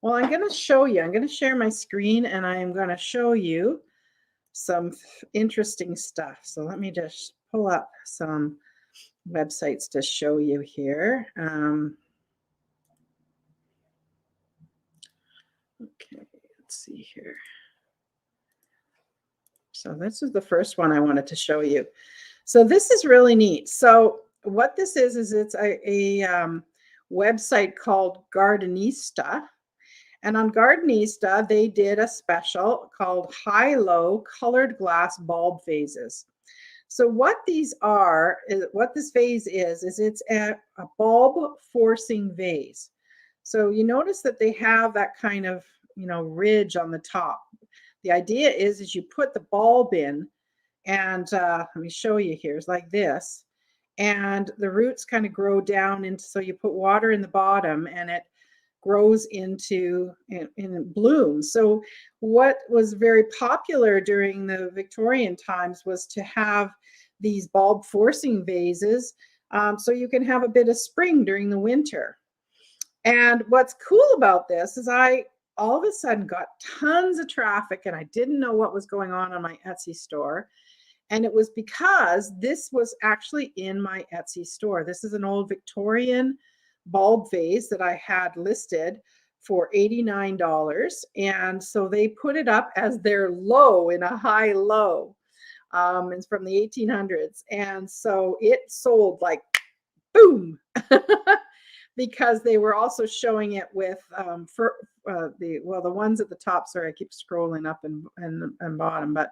Well, I'm going to show you. I'm going to share my screen and I am going to show you some interesting stuff. So let me just pull up some websites to show you here. Okay, let's see here. So this is the first one I wanted to show you. So this is really neat. So what this is it's a website called Gardenista. And on Gardenista, they did a special called High-Low Colored Glass Bulb Vases. So what these are, what this vase is it's a bulb forcing vase. So you notice that they have that kind of, you know, ridge on the top. The idea is you put the bulb in and let me show you here. It's like this. And the roots kind of grow down into, so you put water in the bottom and it grows into in bloom. So what was very popular during the Victorian times was to have these bulb forcing vases, so you can have a bit of spring during the winter. And what's cool about this is I all of a sudden got tons of traffic and I didn't know what was going on my Etsy store. And it was because this was actually in my Etsy store. This is an old Victorian bulb vase that I had listed for $89. And so they put it up as their low in a high low. It's from the 1800s. And so it sold like boom. Because they were also showing it with the ones at the top. Sorry, I keep scrolling up and bottom, but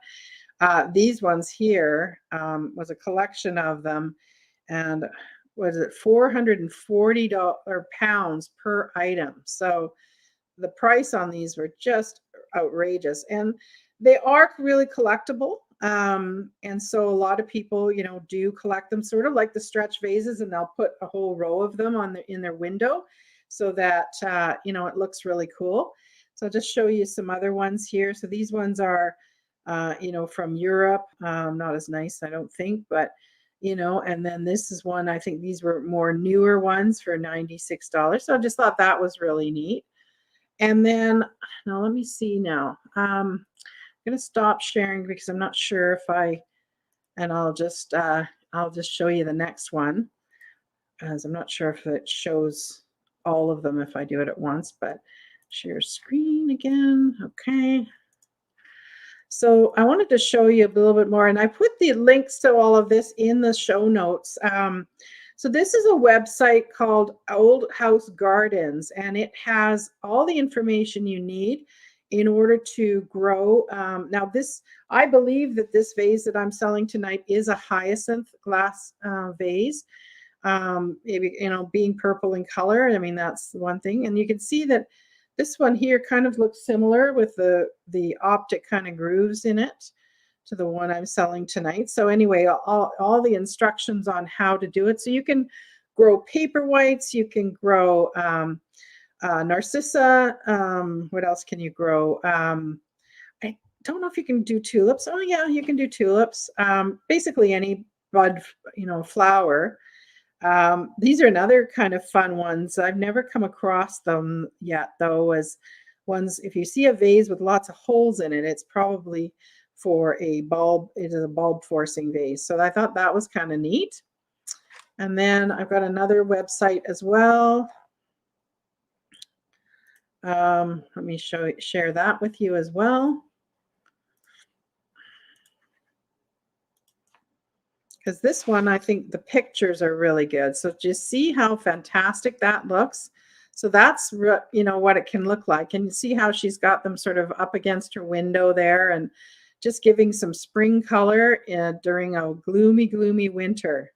these ones here was a collection of them, and was it £440 per item? So the price on these were just outrageous, and they are really collectible. And so a lot of people, you know, do collect them, sort of like the stretch vases, and they'll put a whole row of them in their window so that, you know, it looks really cool. So I'll just show you some other ones here. So these ones are, you know, from Europe, not as nice, I don't think, but, you know, and then this is one, I think these were more newer ones for $96. So I just thought that was really neat. And then, now let me see now. I'm going to stop sharing because I'm not sure if and I'll just show you the next one, as I'm not sure if it shows all of them if I do it at once, but share screen again. Okay. So I wanted to show you a little bit more, and I put the links to all of this in the show notes. So this is a website called Old House Gardens, and it has all the information you need in order to grow. Now this, I believe that this vase that I'm selling tonight is a hyacinth glass vase. Maybe, you know, being purple in color, I mean, that's one thing. And you can see that this one here kind of looks similar with the optic kind of grooves in it to the one I'm selling tonight. So anyway, all the instructions on how to do it. So you can grow paper whites, you can grow narcissa. What else can you grow? I don't know if you can do tulips. Oh yeah, you can do tulips. Basically any bud, you know, flower. These are another kind of fun ones. I've never come across them yet, though, as ones, if you see a vase with lots of holes in it, it's probably for a bulb. It is a bulb forcing vase. So I thought that was kind of neat. And then I've got another website as well. Let me share that with you as well. Because this one, I think the pictures are really good. So just see how fantastic that looks. So that's, you know, what it can look like. And you see how she's got them sort of up against her window there and just giving some spring color during a gloomy, gloomy winter.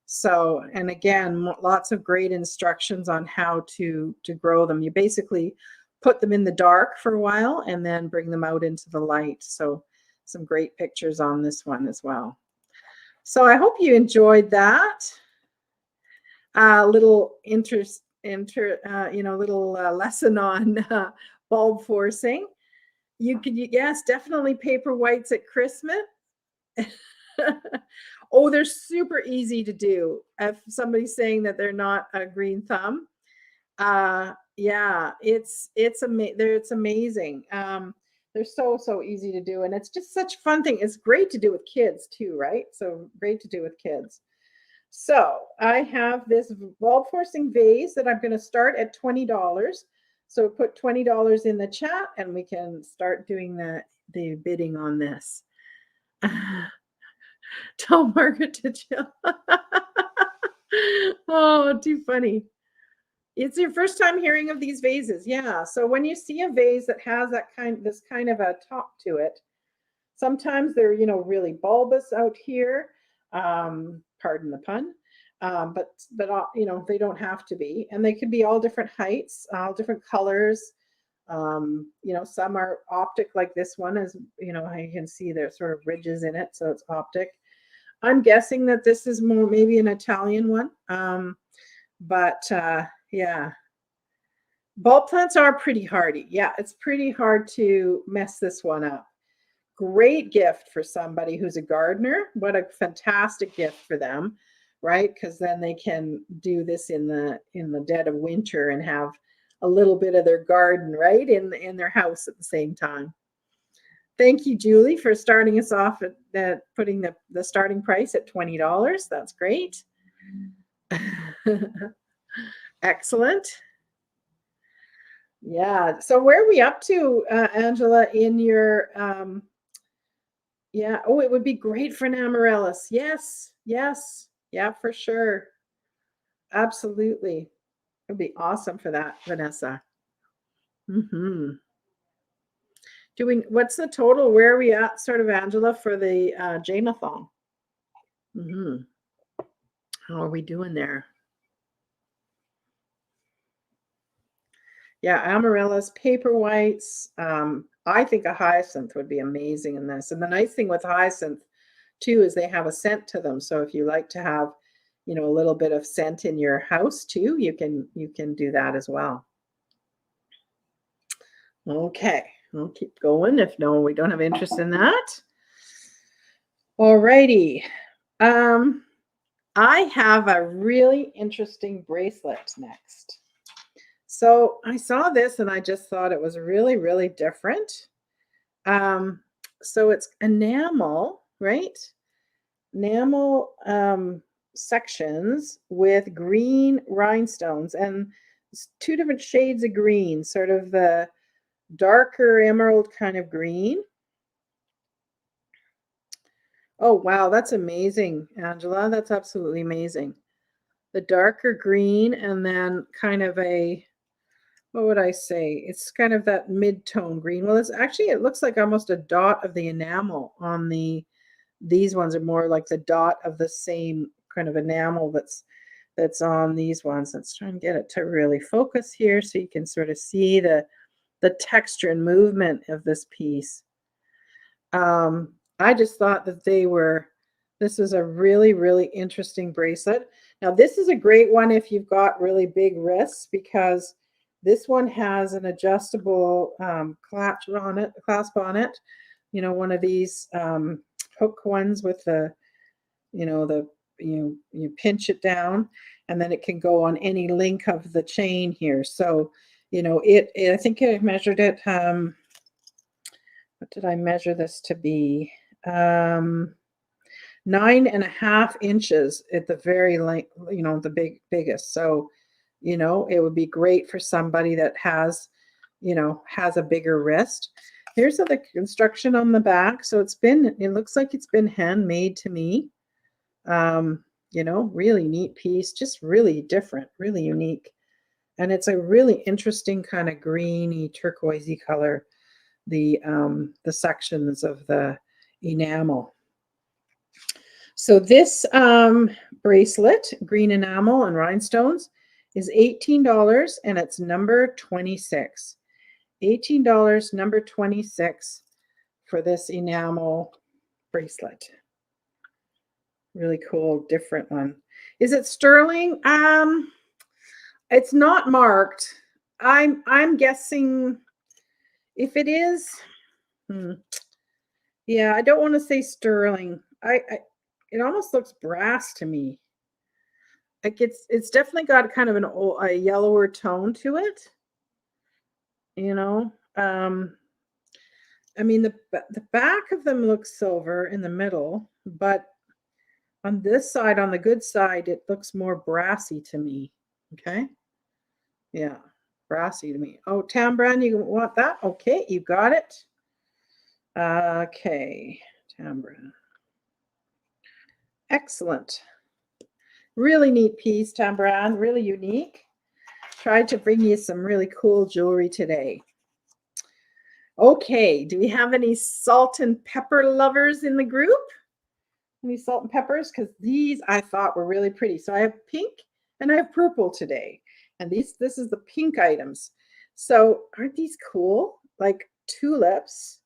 So, and again, lots of great instructions on how to grow them. You basically put them in the dark for a while and then bring them out into the light. So some great pictures on this one as well. So I hope you enjoyed that little little lesson on bulb forcing. You could, yes, definitely paper whites at Christmas. Oh, they're super easy to do. If somebody's saying that they're not a green thumb, yeah, it's amazing. They're so easy to do, and it's just such a fun thing. It's great to do with kids too, right? So great to do with kids. So I have this bulb forcing vase that I'm going to start at $20. So put $20 in the chat, and we can start doing the bidding on this. Tell Margaret to chill. Oh, too funny. It's your first time hearing of these vases. Yeah. So when you see a vase that has this kind of a top to it, sometimes they're, you know, really bulbous out here. Pardon the pun. But you know, they don't have to be, and they can be all different heights, all different colors. You know, some are optic, like this one is, you know, you can see there's sort of ridges in it, so it's optic. I'm guessing that this is more maybe an Italian one. Yeah, bulb plants are pretty hardy. Yeah, it's pretty hard to mess this one up. Great gift for somebody who's a gardener. What a fantastic gift for them, right? Because then they can do this in the dead of winter and have a little bit of their garden, right, in their house at the same time. Thank you, Julie, for starting us off at putting the starting price at $20. That's great. Excellent. Yeah. So where are we up to, Angela, in your yeah. Oh, it would be great for an amaryllis. Yes. Yes. Yeah, for sure. Absolutely. It would be awesome for that, Vanessa. What's the total? Where are we at, sort of, Angela, for the Jane-a-thon? How are we doing there? Yeah, amaryllis, paper whites. I think a hyacinth would be amazing in this. And the nice thing with hyacinth too is they have a scent to them. So if you like to have, you know, a little bit of scent in your house too, you can do that as well. Okay, we'll keep going. If no, we don't have interest in that. All righty. I have a really interesting bracelet next. So I saw this and I just thought it was really, really different. So it's enamel, right? Enamel sections with green rhinestones, and two different shades of green, sort of the darker emerald kind of green, Oh, wow, that's amazing, Angela. That's absolutely amazing. The darker green and then kind of a, what would I say? It's kind of that mid-tone green. Well, it's actually, it looks like almost a dot of the enamel on these ones are more like the dot of the same kind of enamel that's on these ones. Let's try and get it to really focus here so you can sort of see the texture and movement of this piece. I just thought that this was a really, really interesting bracelet. Now, this is a great one if you've got really big wrists because this one has an adjustable clasp on it. You know, one of these hook ones with the, you pinch it down and then it can go on any link of the chain here. So, I think I measured it. What did I measure this to be? 9.5 inches at the very length, the biggest. So, it would be great for somebody that has a bigger wrist. Here's the construction on the back. So it looks like it's been handmade to me. Really neat piece, just really different, really unique. And it's a really interesting kind of greeny, turquoisey color, the sections of the enamel. So this bracelet, green enamel and rhinestones, is $18 and it's number 26. $18, number 26 for this enamel bracelet. Really cool, different one. Is it sterling? It's not marked. I'm guessing if it is, yeah, I don't want to say sterling. It almost looks brass to me. Like it's definitely got kind of a yellower tone to it. I mean the back of them looks silver in the middle, but on this side, on the good side, it looks more brassy to me. Okay. Yeah, brassy to me. Oh, Tambran, you want that? Okay, you got it. Okay, Tambran. Excellent. Really neat piece, Tambran, really unique. Tried to bring you some really cool jewelry today. Okay, do we have any salt and pepper lovers in the group? Any salt and peppers? Because these I thought were really pretty. So I have pink and I have purple today. And this is the pink items. So aren't these cool? Like tulips.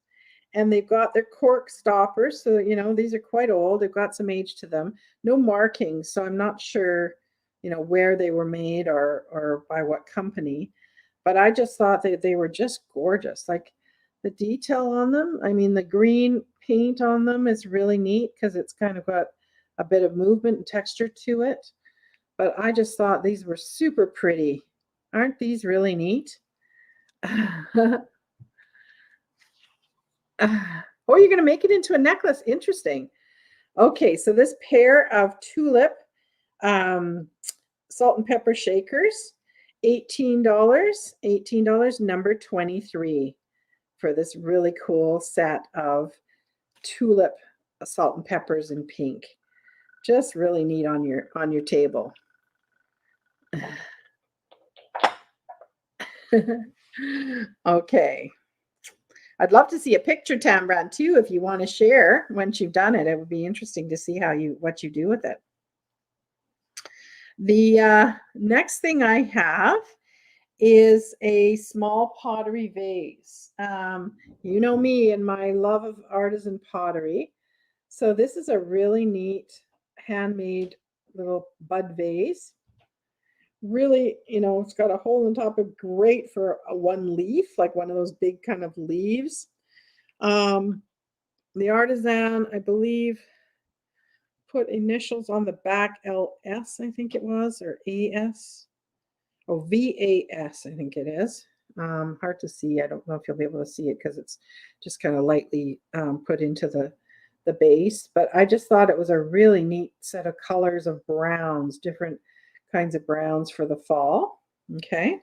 And they've got their cork stoppers. So, these are quite old. They've got some age to them. No markings. So I'm not sure, where they were made or by what company. But I just thought that they were just gorgeous. Like the detail on them. I mean, the green paint on them is really neat because it's kind of got a bit of movement and texture to it. But I just thought these were super pretty. Aren't these really neat? Oh, you're going to make it into a necklace. Interesting. Okay, so this pair of tulip salt and pepper shakers, $18. $18, number 23 for this really cool set of tulip salt and peppers in pink. Just really neat on your table. Okay. I'd love to see a picture, Tambran, too, if you want to share once you've done it. It would be interesting to see what you do with it. The next thing I have is a small pottery vase. You know me and my love of artisan pottery. So this is a really neat handmade little bud vase. Really, it's got a hole in top of great for one leaf, like one of those big kind of leaves. The Artisan, I believe, put initials on the back, LS, I think it was, or AS. Oh, VAS, I think it is. Hard to see. I don't know if you'll be able to see it because it's just kind of lightly put into the base. But I just thought it was a really neat set of colors of browns, different kinds of browns for the fall. Okay.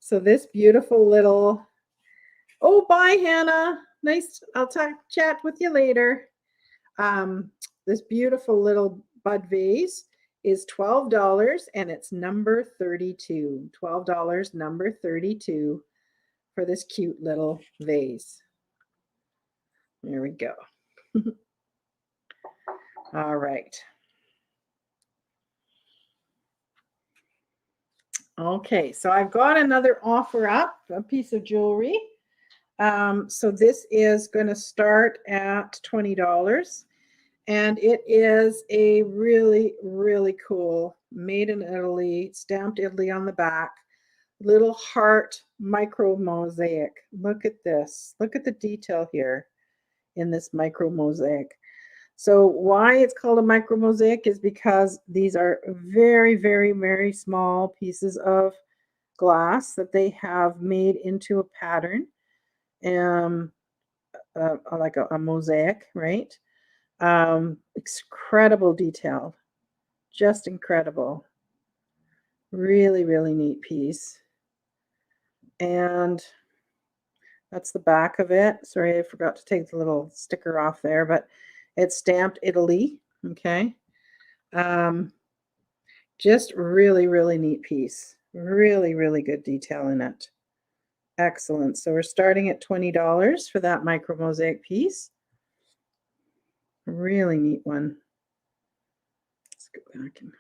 So this beautiful little, oh, bye, Hannah. Nice. I'll chat with you later. This beautiful little bud vase is $12 and it's number 32. $12, number 32 for this cute little vase. There we go. All right. Okay, so I've got another offer up, a piece of jewelry. So this is going to start at $20. And it is a really, really cool, made in Italy, stamped Italy on the back, little heart micro mosaic. Look at this. Look at the detail here in this micro mosaic. So why it's called a micro mosaic is because these are very, very, very small pieces of glass that they have made into a pattern, like a mosaic, right? Incredible detail, just incredible. Really, really neat piece. And that's the back of it. Sorry, I forgot to take the little sticker off there, but it's stamped Italy. Okay. Just really, really neat piece. Really, really good detail in it. Excellent. So we're starting at $20 for that micro mosaic piece. Really neat one. Let's go back and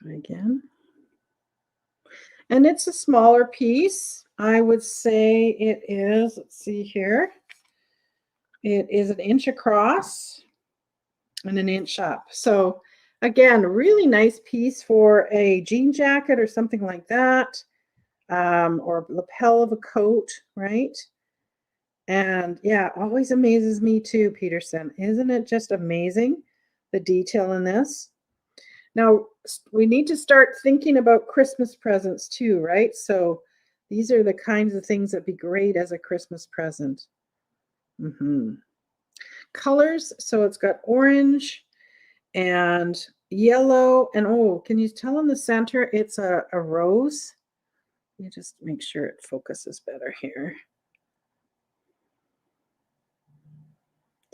try again. And it's a smaller piece. I would say it is, let's see here. It is an inch across and an inch up. So again, really nice piece for a jean jacket or something like that, or lapel of a coat, right? And yeah, always amazes me too, Peterson. Isn't it just amazing, the detail in this? Now, we need to start thinking about Christmas presents too, right? So these are the kinds of things that'd be great as a Christmas present. Colors, so it's got orange and yellow, and oh, can you tell in the center it's a rose? Let me just make sure it focuses better here,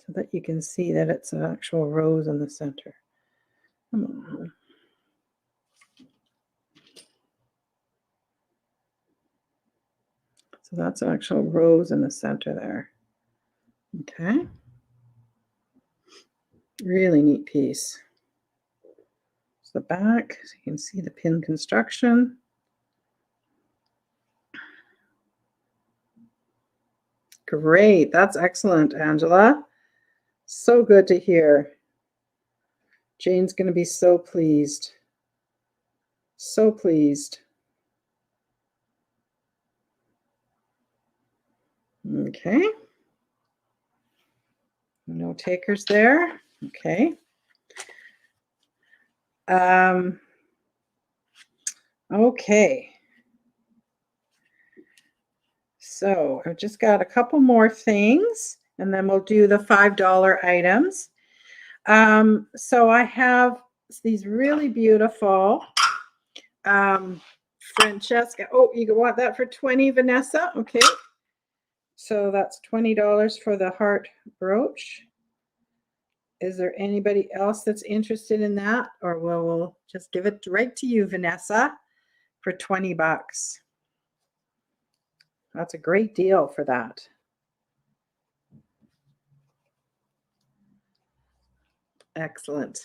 so that you can see that it's an actual rose in the center. Come on. So that's an actual rose in the center there. Okay. Really neat piece. It's the back, so you can see the pin construction. Great. That's excellent, Angela. So good to hear. Jane's going to be so pleased. So pleased. Okay. No takers there. Okay. Okay. So I've just got a couple more things, and then we'll do the $5 items. So I have these really beautiful Francesca. Oh, you want that for 20, Vanessa? Okay. So that's $20 for the heart brooch. Is there anybody else that's interested in that? Or we'll just give it right to you, Vanessa, for 20 bucks. That's a great deal for that. Excellent.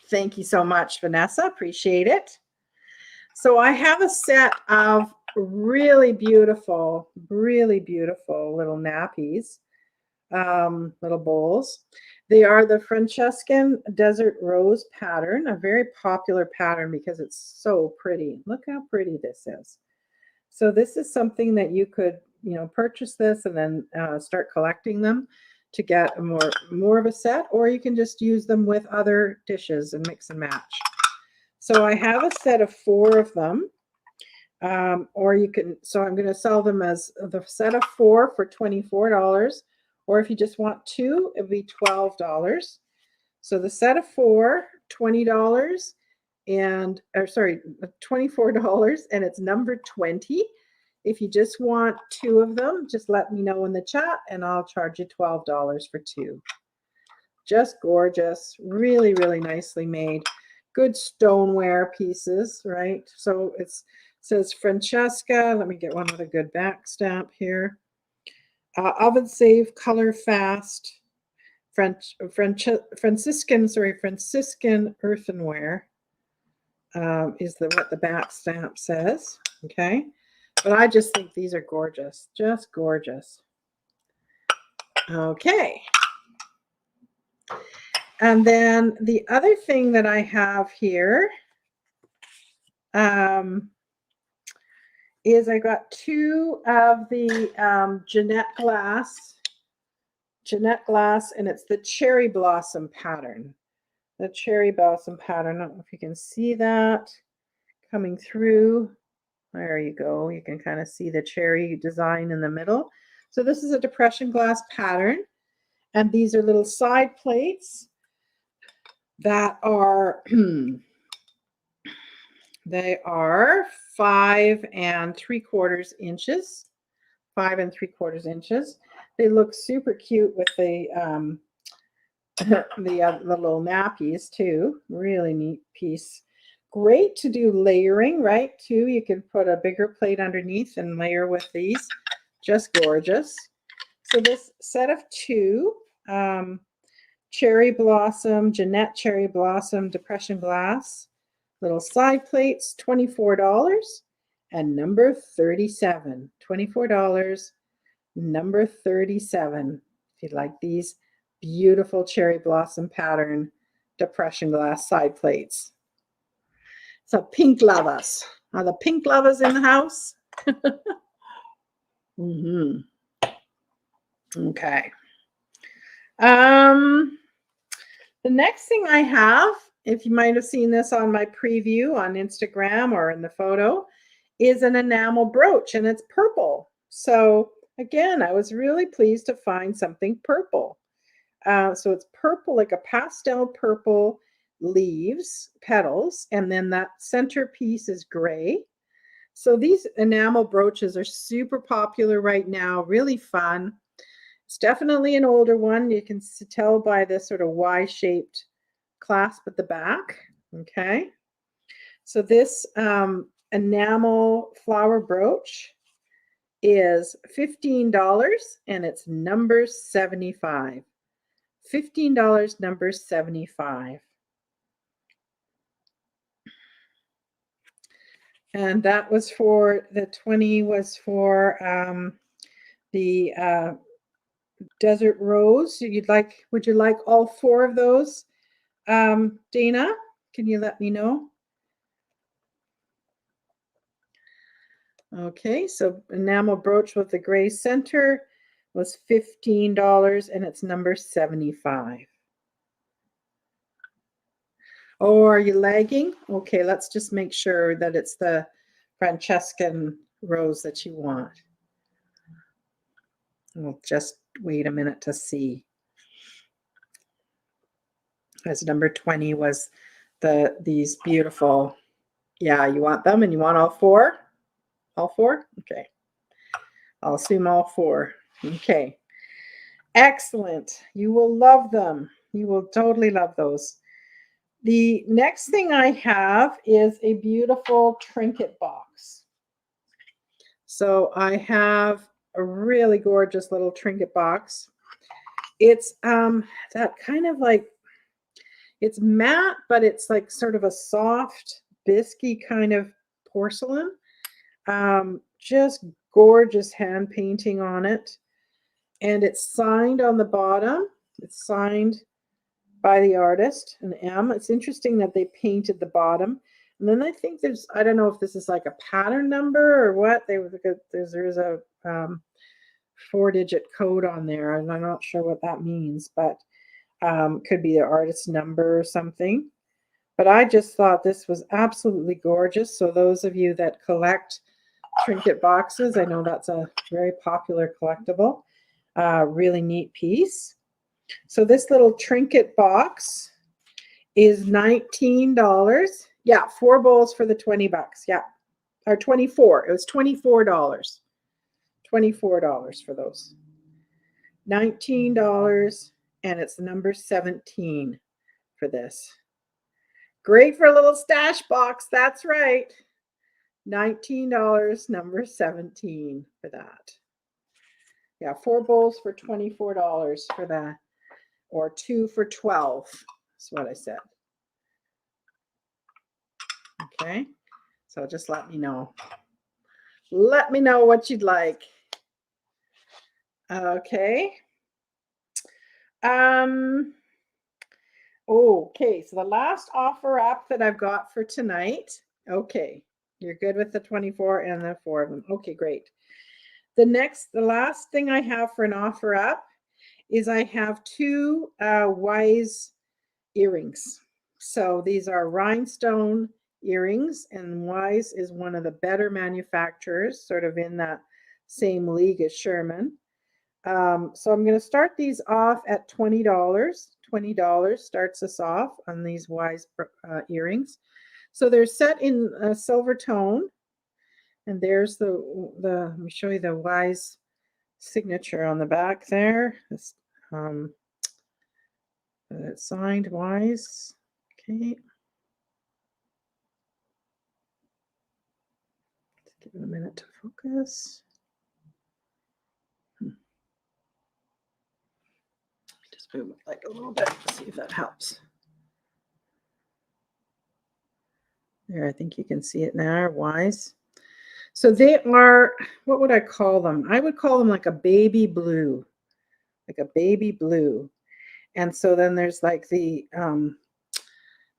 Thank you so much, Vanessa. Appreciate it. So I have a set of really beautiful little nappies, little bowls. They are the Francescan Desert Rose pattern, a very popular pattern because it's so pretty. Look how pretty this is. So this is something that you could, purchase this and then start collecting them to get a more of a set, or you can just use them with other dishes and mix and match. So I have a set of 4 of them, or you can, so I'm going to sell them as the set of 4 for $24, or if you just want 2, it would be $12. So the set of 4, $20, and, or sorry, $24, and it's number 20. If you just want 2 of them, just let me know in the chat and I'll charge you $12 for 2. Just gorgeous, really, really nicely made. Good stoneware pieces, right? So it says Francesca. Let me get one with a good back stamp here. Oven safe, color fast, Franciscan earthenware is what the back stamp says. Okay, but I just think these are gorgeous, just gorgeous. Okay. And then the other thing that I have here is I got 2 of the Jeanette glass, and it's the cherry blossom pattern. The cherry blossom pattern. I don't know if you can see that coming through. There you go. You can kind of see the cherry design in the middle. So this is a depression glass pattern, and these are little side plates that are they are 5 3/4 inches. 5 3/4 inches. They look super cute with the the little nappies too. Really neat piece. Great to do layering, right? Too, you can put a bigger plate underneath and layer with these. Just gorgeous. So this set of 2 cherry blossom, Jeanette cherry blossom depression glass, little side plates, $24, and number 37. $24, number 37. If you'd like these beautiful cherry blossom pattern depression glass side plates. So pink lovers. Are the pink lovers in the house? Okay. The next thing I have, if you might have seen this on my preview on Instagram or in the photo, is an enamel brooch, and it's purple. So again, I was really pleased to find something purple. So it's purple, like a pastel purple leaves, petals, and then that center piece is gray. So these enamel brooches are super popular right now, really fun. It's definitely an older one. You can tell by this sort of Y-shaped clasp at the back. Okay. So this enamel flower brooch is $15 and it's number 75. $15, number 75. And that was for, the 20 was for the Desert Rose. Would you like all 4 of those? Dana, can you let me know? Okay, so enamel brooch with the gray center was $15 and it's number 75. Oh, are you lagging? Okay, let's just make sure that it's the Francescan rose that you want. We'll just wait a minute to see. As number 20 was these beautiful, yeah, you want them and you want all 4? All 4? Okay. I'll assume all 4. Okay. Excellent. You will love them. You will totally love those. The next thing I have is a beautiful trinket box. So I have a really gorgeous little trinket box. It's that kind of like, it's matte, but it's like sort of a soft, biscuity kind of porcelain. Just gorgeous hand painting on it. And it's signed on the bottom. It's signed by the artist, an M. It's interesting that they painted the bottom. And then I think there's, I don't know if this is like a pattern number or what. There's a 4-digit code on there, and I'm not sure what that means, but could be the artist's number or something. But I just thought this was absolutely gorgeous. So those of you that collect trinket boxes, I know that's a very popular collectible. Really neat piece. So this little trinket box is $19. Yeah, 4 bowls for the $20. Yeah. or 24. It was $24. $24 for those. $19, and it's number 17 for this. Great for a little stash box. That's right. $19, number 17 for that. Yeah, 4 bowls for $24 for that, or 2 for 12. That's what I said. Okay, so just let me know. Let me know what you'd like. Okay. Okay, so the last offer up that I've got for tonight. Okay, you're good with the 24 and the 4 of them. Okay, great. The last thing I have for an offer up is I have 2 Wise earrings. So these are rhinestone earrings, and Wise is one of the better manufacturers, sort of in that same league as Sherman. So I'm going to start these off at $20. $20 starts us off on these Wise earrings. So they're set in a silver tone, and there's the let me show you the Wise signature on the back there. It's signed Wise. Okay. Let's give it a minute to focus. Just move it like a little bit, see if that helps. There, I think you can see it now, Wise. So they are, what would I call them? I would call them like a baby blue, like a baby blue. And so then there's like the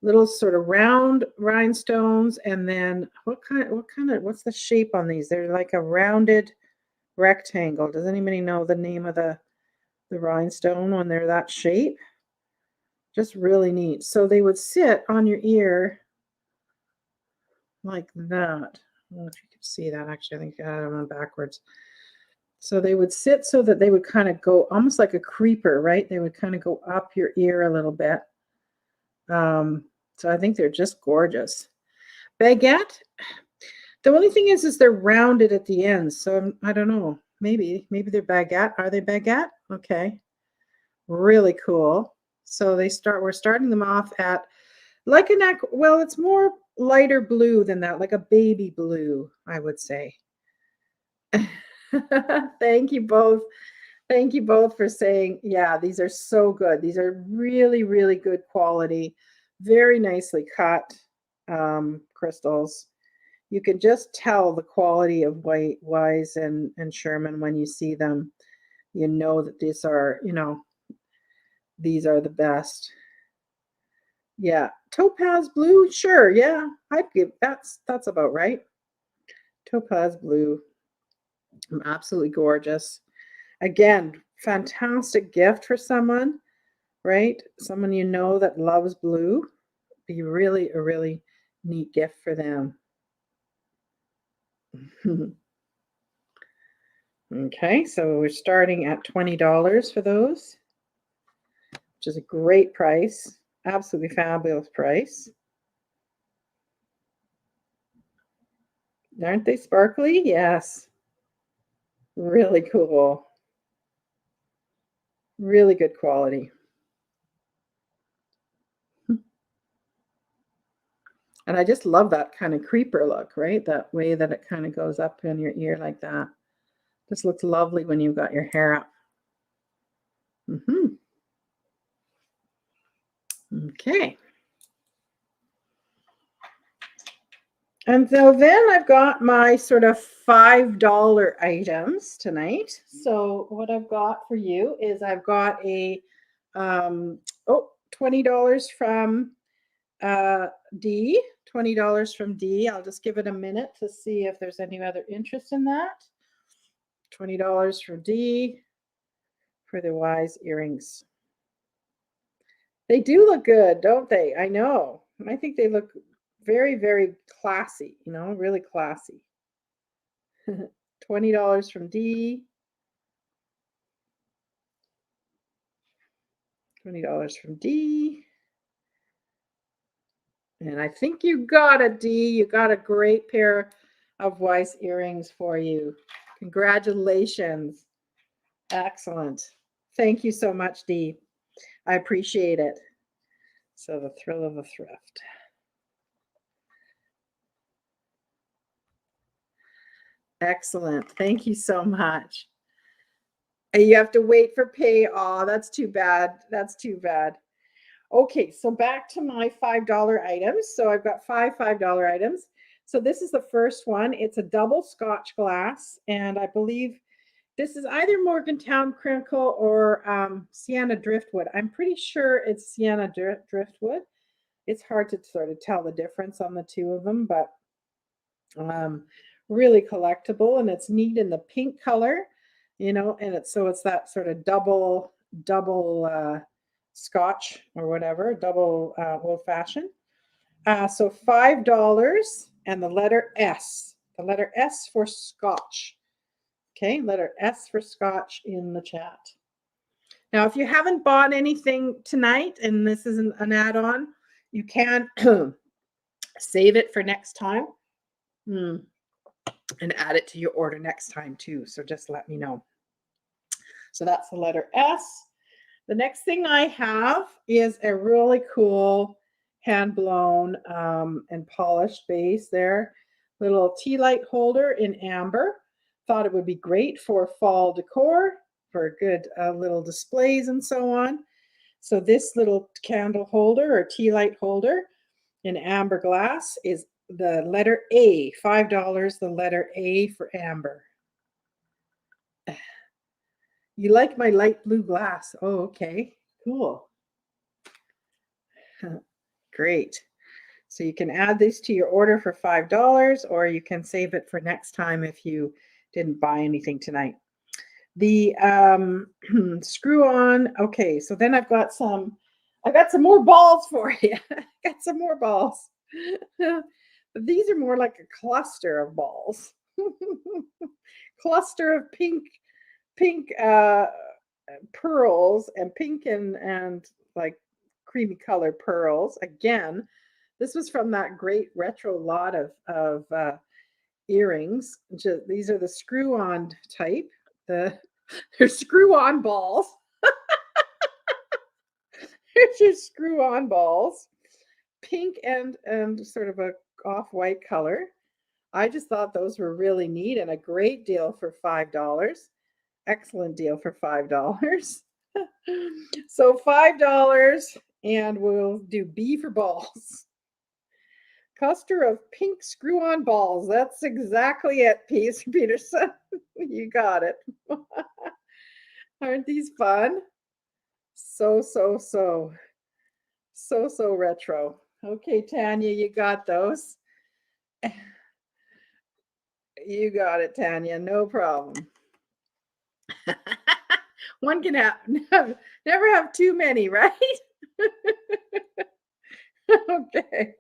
little sort of round rhinestones, and then what's the shape on these? They're like a rounded rectangle. Does anybody know the name of the rhinestone when they're that shape? Just really neat. So they would sit on your ear like that. I don't know if you can see that. Actually, I think I had them on backwards. So they would sit so that they would kind of go almost like a creeper, right? They would kind of go up your ear a little bit. So I think they're just gorgeous. Baguette. The only thing is they're rounded at the ends. So I don't know. Maybe they're baguette. Are they baguette? Okay. Really cool. So we're starting them off at like well, it's more lighter blue than that, like a baby blue, I would say. Thank you both. Thank you both for saying, yeah, these are so good. These are really, really good quality, very nicely cut crystals. You can just tell the quality of Wise and Sherman when you see them. You know that these are, these are the best. Yeah, topaz blue, sure, yeah, I'd give that's about right. Topaz blue, absolutely gorgeous. Again, fantastic gift for someone, right? Someone you know that loves blue. Be really a really neat gift for them. Okay, so we're starting at $20 for those, which is a great price. Absolutely fabulous price. Aren't they sparkly? Yes. Really cool. Really good quality. And I just love that kind of creeper look, right? That way that it kind of goes up in your ear like that. Just looks lovely when you've got your hair up. Okay. And so then I've got my sort of $5 items tonight. So what I've got for you is I've got a $20 from D. $20 from D. I'll just give it a minute to see if there's any other interest in that. $20 from D for the Wise earrings. They do look good, don't they? I know. I think they look very, very classy, really classy. $20 from D. $20 from D. And I think you got a D. You got a great pair of Weiss earrings for you. Congratulations. Excellent. Thank you so much, Dee. I appreciate it. So the thrill of the thrift. Excellent. Thank you so much. And you have to wait for pay. Oh, that's too bad. That's too bad. Okay, so back to my $5 items. So I've got five $5 items. So this is the first one. It's a double Scotch glass, and I believe this is either Morgantown Crinkle or Sienna Driftwood. I'm pretty sure it's Sienna Driftwood. It's hard to sort of tell the difference on the two of them, but really collectible, and it's neat in the pink color, you know, and it's that sort of double Scotch or whatever, double old fashioned. So $5 and the letter S for Scotch. Okay, letter S for Scotch in the chat. Now, if you haven't bought anything tonight and this isn't an add-on, you can save it for next time and add it to your order next time too. So just let me know. So that's the letter S. The next thing I have is a really cool hand-blown and polished base there. Little tea light holder in amber. Thought it would be great for fall decor, for good little displays and so on. So this little candle holder or tea light holder in amber glass is the letter A, $5, the letter A for amber. You like my light blue glass? Oh, okay, cool. Great. So you can add this to your order for $5, or you can save it for next time if you didn't buy anything tonight. The screw on. Okay, so then I've got some more balls for you. Got some more balls. But these are more like a cluster of balls. Cluster of pink pearls and pink and like creamy color pearls. Again, this was from that great retro lot of earrings. These are the screw-on type. They're screw-on balls. Here's your screw-on balls. Pink and sort of a off-white color. I just thought those were really neat and a great deal for $5. Excellent deal for $5. So $5, and we'll do B for balls. Cluster of pink screw-on balls. That's exactly it, Peterson. You got it. Aren't these fun? So retro. Okay, Tanya, you got those. You got it, Tanya. No problem. One can never have too many, right? Okay.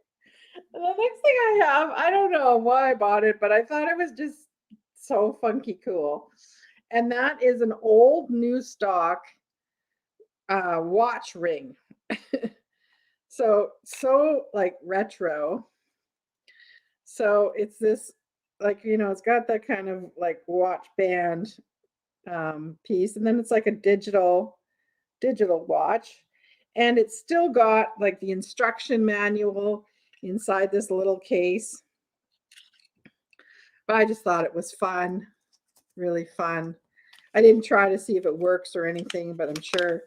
The next thing I have, I don't know why I bought it, but I thought it was just so funky cool. And that is an old new stock watch ring. so like retro. So it's this, like, you know, it's got that kind of like watch band piece, and then it's like a digital watch, and it's still got like the instruction manual inside this little case. But I just thought it was fun, really fun. I didn't try to see if it works or anything, but I'm sure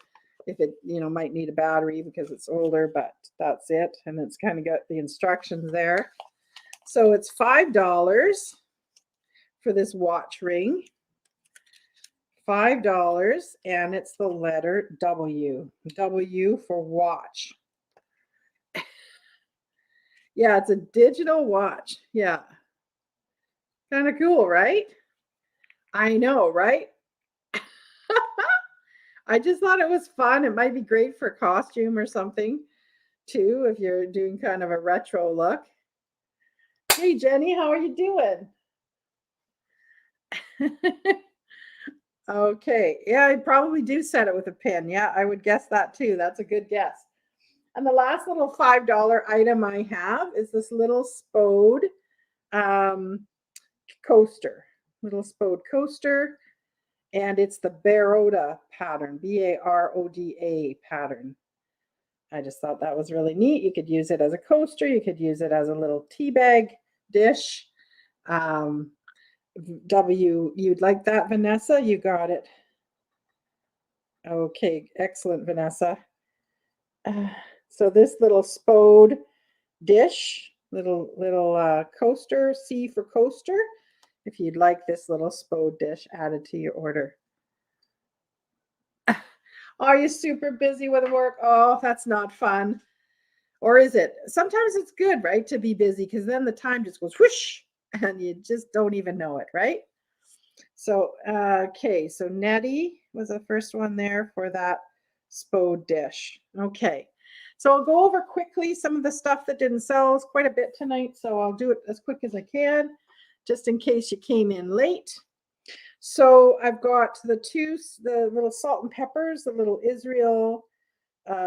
if it, you know, might need a battery because it's older, but that's it. And it's kind of got the instructions there. So it's $5 for this watch ring. $5, and it's the letter W. W for watch. Yeah, it's a digital watch. Yeah. Kind of cool, right? I know, right? I just thought it was fun. It might be great for costume or something too, if you're doing kind of a retro look. Hey, Jenny, how are you doing? Okay. Yeah, I probably do set it with a pin. Yeah, I would guess that too. That's a good guess. And the last little $5 item I have is this little Spode coaster, little spode coaster. And it's the Baroda pattern, Baroda pattern. I just thought that was really neat. You could use it as a coaster. You could use it as a little tea bag dish. You'd like that, Vanessa? You got it. Okay, excellent, Vanessa. So this little spode dish, little coaster, C for coaster. If you'd like this little spode dish added to your order. Are you super busy with work? Oh, that's not fun. Or is it? Sometimes it's good, right, to be busy, because then the time just goes whoosh and you just don't even know it, right? So, okay, so Nettie was the first one there for that spode dish. Okay, so I'll go over quickly some of the stuff that didn't sell. It's quite a bit tonight, so I'll do it as quick as I can, just in case you came in late. So I've got the little salt and peppers, the little Israel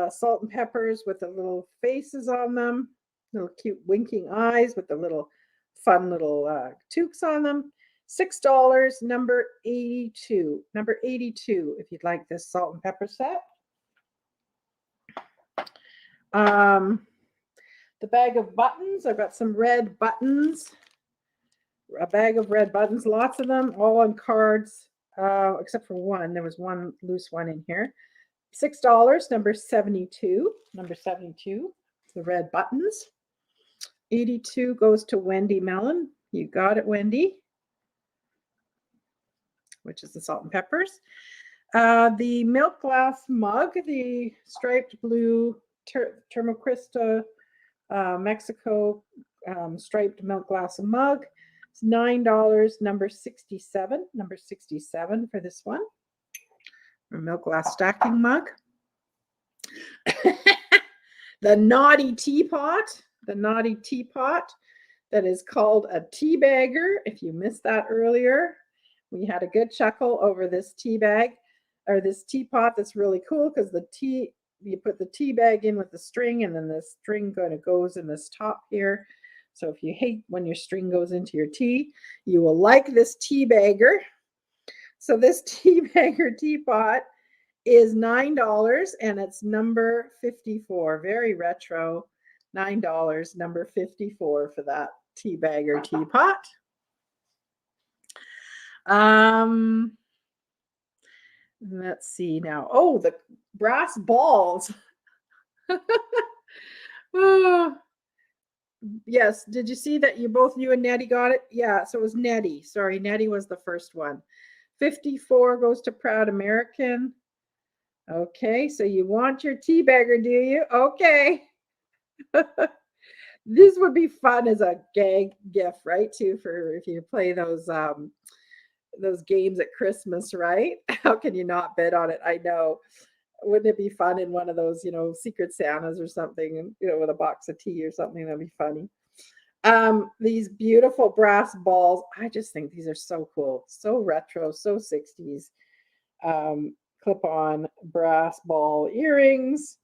salt and peppers with the little faces on them, little cute winking eyes with the little fun little toques on them. $6, number 82. Number 82, if you'd like this salt and pepper set. The bag of buttons, I've got some red buttons. A bag of red buttons, lots of them, all on cards, except for one. There was one loose one in here. $6, number 72. Number 72, the red buttons. 82 goes to Wendy Mellon. You got it, Wendy. Which is the salt and peppers. The milk glass mug, the striped blue Termocrista Mexico striped milk glass mug. It's $9, number 67. Number 67 for this one. A milk glass stacking mug. The naughty teapot. The naughty teapot that is called a tea bagger. If you missed that earlier, we had a good chuckle over this tea bag or this teapot. That's really cool because you put the tea bag in with the string, and then the string kind of goes in this top here. So if you hate when your string goes into your tea, you will like this tea bagger. So this tea bagger teapot is $9, and it's number 54. Very retro. $9, number 54 for that tea bagger teapot. Let's see now. Oh, the brass balls. Oh, yes. Did you see that you and Nettie got it? Yeah, so it was Nettie. Sorry, Nettie was the first one. 54 goes to Proud American. Okay, so you want your tea bagger, do you? Okay. This would be fun as a gag gift, right? Too, for if you play those games at Christmas, right? How can you not bid on it? I know. Wouldn't it be fun in one of those, Secret Santas or something, with a box of tea or something? That'd be funny. These beautiful brass balls. I just think these are so cool, so retro, so 60s. Clip-on brass ball earrings,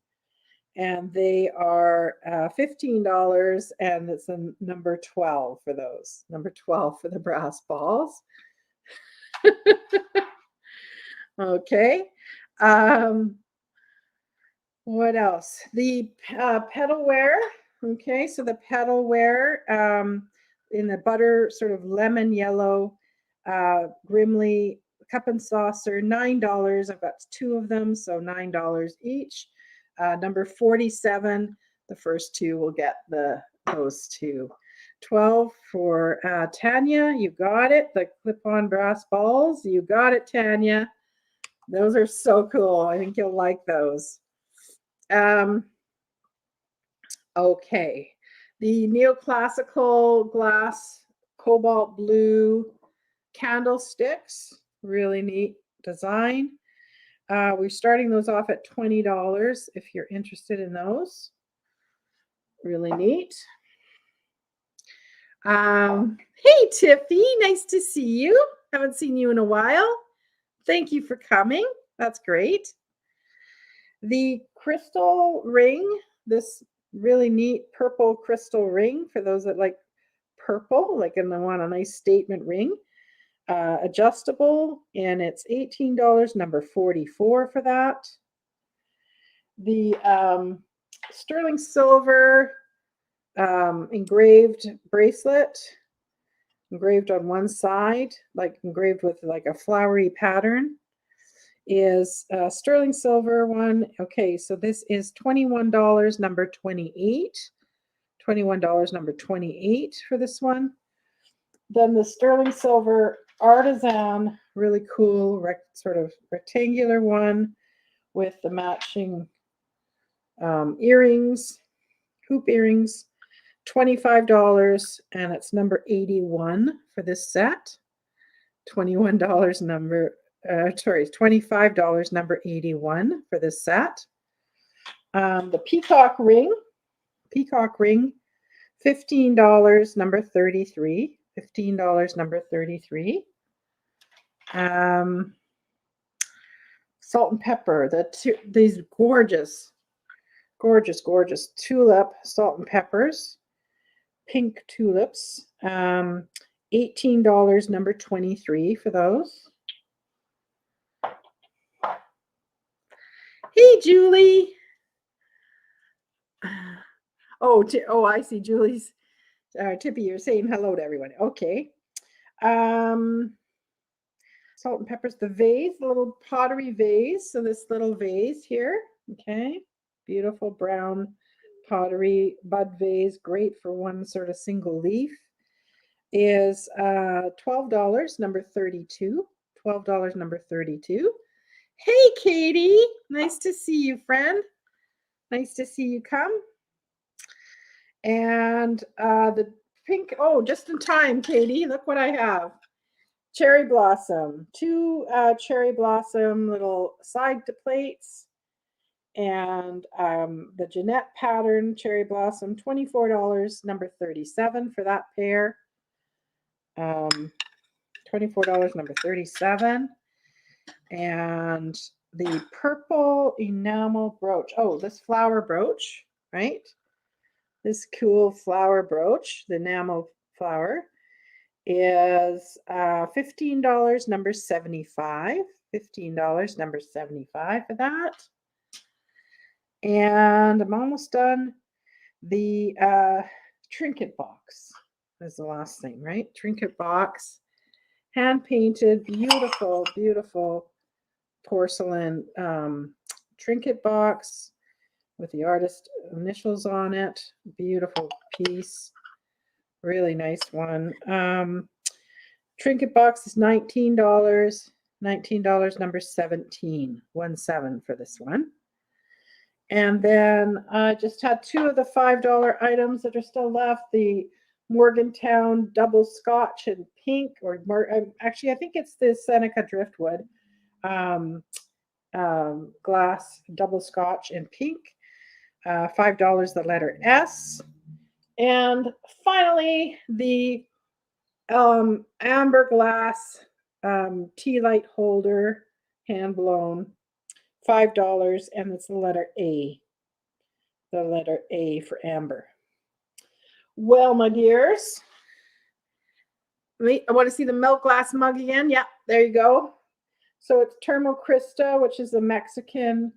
and they are $15, and it's a number 12 for those. Number 12 for the brass balls. Okay. What else? The Petalware. Okay, so the Petalware in the butter sort of lemon yellow Grimley cup and saucer, $9. I've got two of them, so $9 each. Number 47, the first two will get those two. 12 for Tanya. You got it. The clip-on brass balls. You got it, Tanya. Those are so cool. I think you'll like those. Okay. The neoclassical glass cobalt blue candlesticks. Really neat design. We're starting those off at $20 if you're interested in those. Really neat. Hey, Tiffy, nice to see you. Haven't seen you in a while. Thank you for coming. That's great. The crystal ring, this really neat purple crystal ring for those that like purple, like in the one, a nice statement ring. Adjustable, and it's $18, number 44 for that. The sterling silver engraved bracelet, engraved on one side, like engraved with like a flowery pattern, is sterling silver one. Okay, so this is $21, number 28. $21, number 28 for this one. Then the sterling silver Artisan, really cool, sort of rectangular one with the matching earrings, hoop earrings, $25, and it's number 81 for this set. $21 number, $25, number 81 for this set. The Peacock Ring, $15, number 33. $15, number 33. Salt and pepper, these gorgeous tulip salt and peppers, pink tulips. $18, number 23 for those. Hey, Julie. Oh, I see Julie's. Tippy, you're saying hello to everyone. Okay. Salt and peppers, the vase, the little pottery vase. So this little vase here, okay. Beautiful brown pottery bud vase, great for one sort of single leaf, is $12, number 32. $12, number 32. Hey, Katie. Nice to see you, friend. Nice to see you come. And the pink, oh, just in time, Katie. Look what I have. Cherry blossom. Two cherry blossom little side plates. And the Jeanette pattern cherry blossom, $24, number 37 for that pair. $24, number 37. And the purple enamel brooch. Oh, this flower brooch, right? This cool flower brooch, the enamel flower, is $15, number 75. $15, number 75 for that. And I'm almost done. The Trinket Box is the last thing, right? Trinket Box, hand painted, beautiful, beautiful porcelain trinket box with the artist initials on it. Beautiful piece, really nice one. Trinket box is $19. $19, number 17. 17 for this one. And then I just had two of the $5 items that are still left. The Morgantown double scotch in pink, or actually I think it's the Seneca driftwood glass double scotch in pink. $5, the letter S. And finally, the amber glass tea light holder, hand blown, $5, and it's the letter A. The letter A for amber. Well, my dears, I want to see the milk glass mug again. Yeah, there you go. So it's Termo Crista, which is a Mexican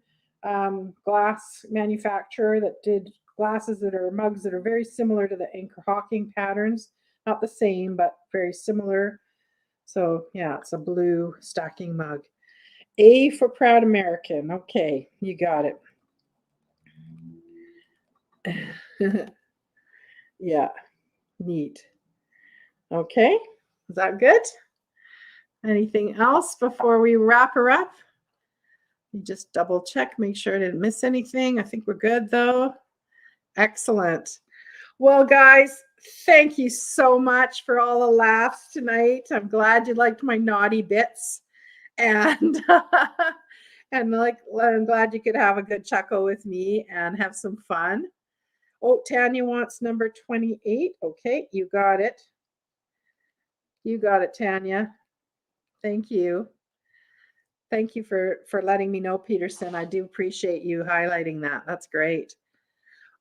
glass manufacturer that did glasses that are mugs that are very similar to the Anchor Hawking patterns. Not the same, but very similar. So yeah, it's a blue stacking mug. A for Proud American. Okay, you got it. Yeah, neat. Okay, is that good? Anything else before we wrap her up? You just double check, make sure I didn't miss anything. I think we're good though. Excellent. Well, guys, thank you so much for all the laughs tonight. I'm glad you liked my naughty bits. And and I'm glad you could have a good chuckle with me and have some fun. Oh, Tanya wants number 28. Okay, you got it. You got it, Tanya. Thank you. Thank you for letting me know, Peterson. I do appreciate you highlighting that. That's great.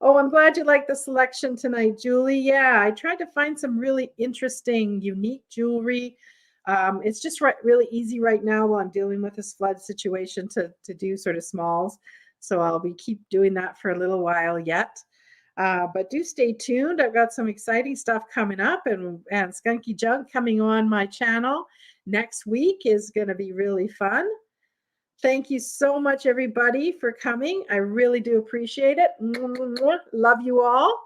Oh, I'm glad you like the selection tonight, Julie. Yeah, I tried to find some really interesting, unique jewelry. It's just really easy right now while I'm dealing with this flood situation to do sort of smalls. So I'll be keep doing that for a little while yet. But do stay tuned. I've got some exciting stuff coming up, and Skunky Jug coming on my channel next week is going to be really fun. Thank you so much, everybody, for coming. I really do appreciate it. Love you all.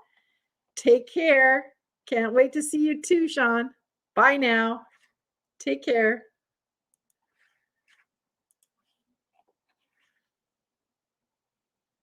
Take care. Can't wait to see you too, Sean. Bye now. Take care.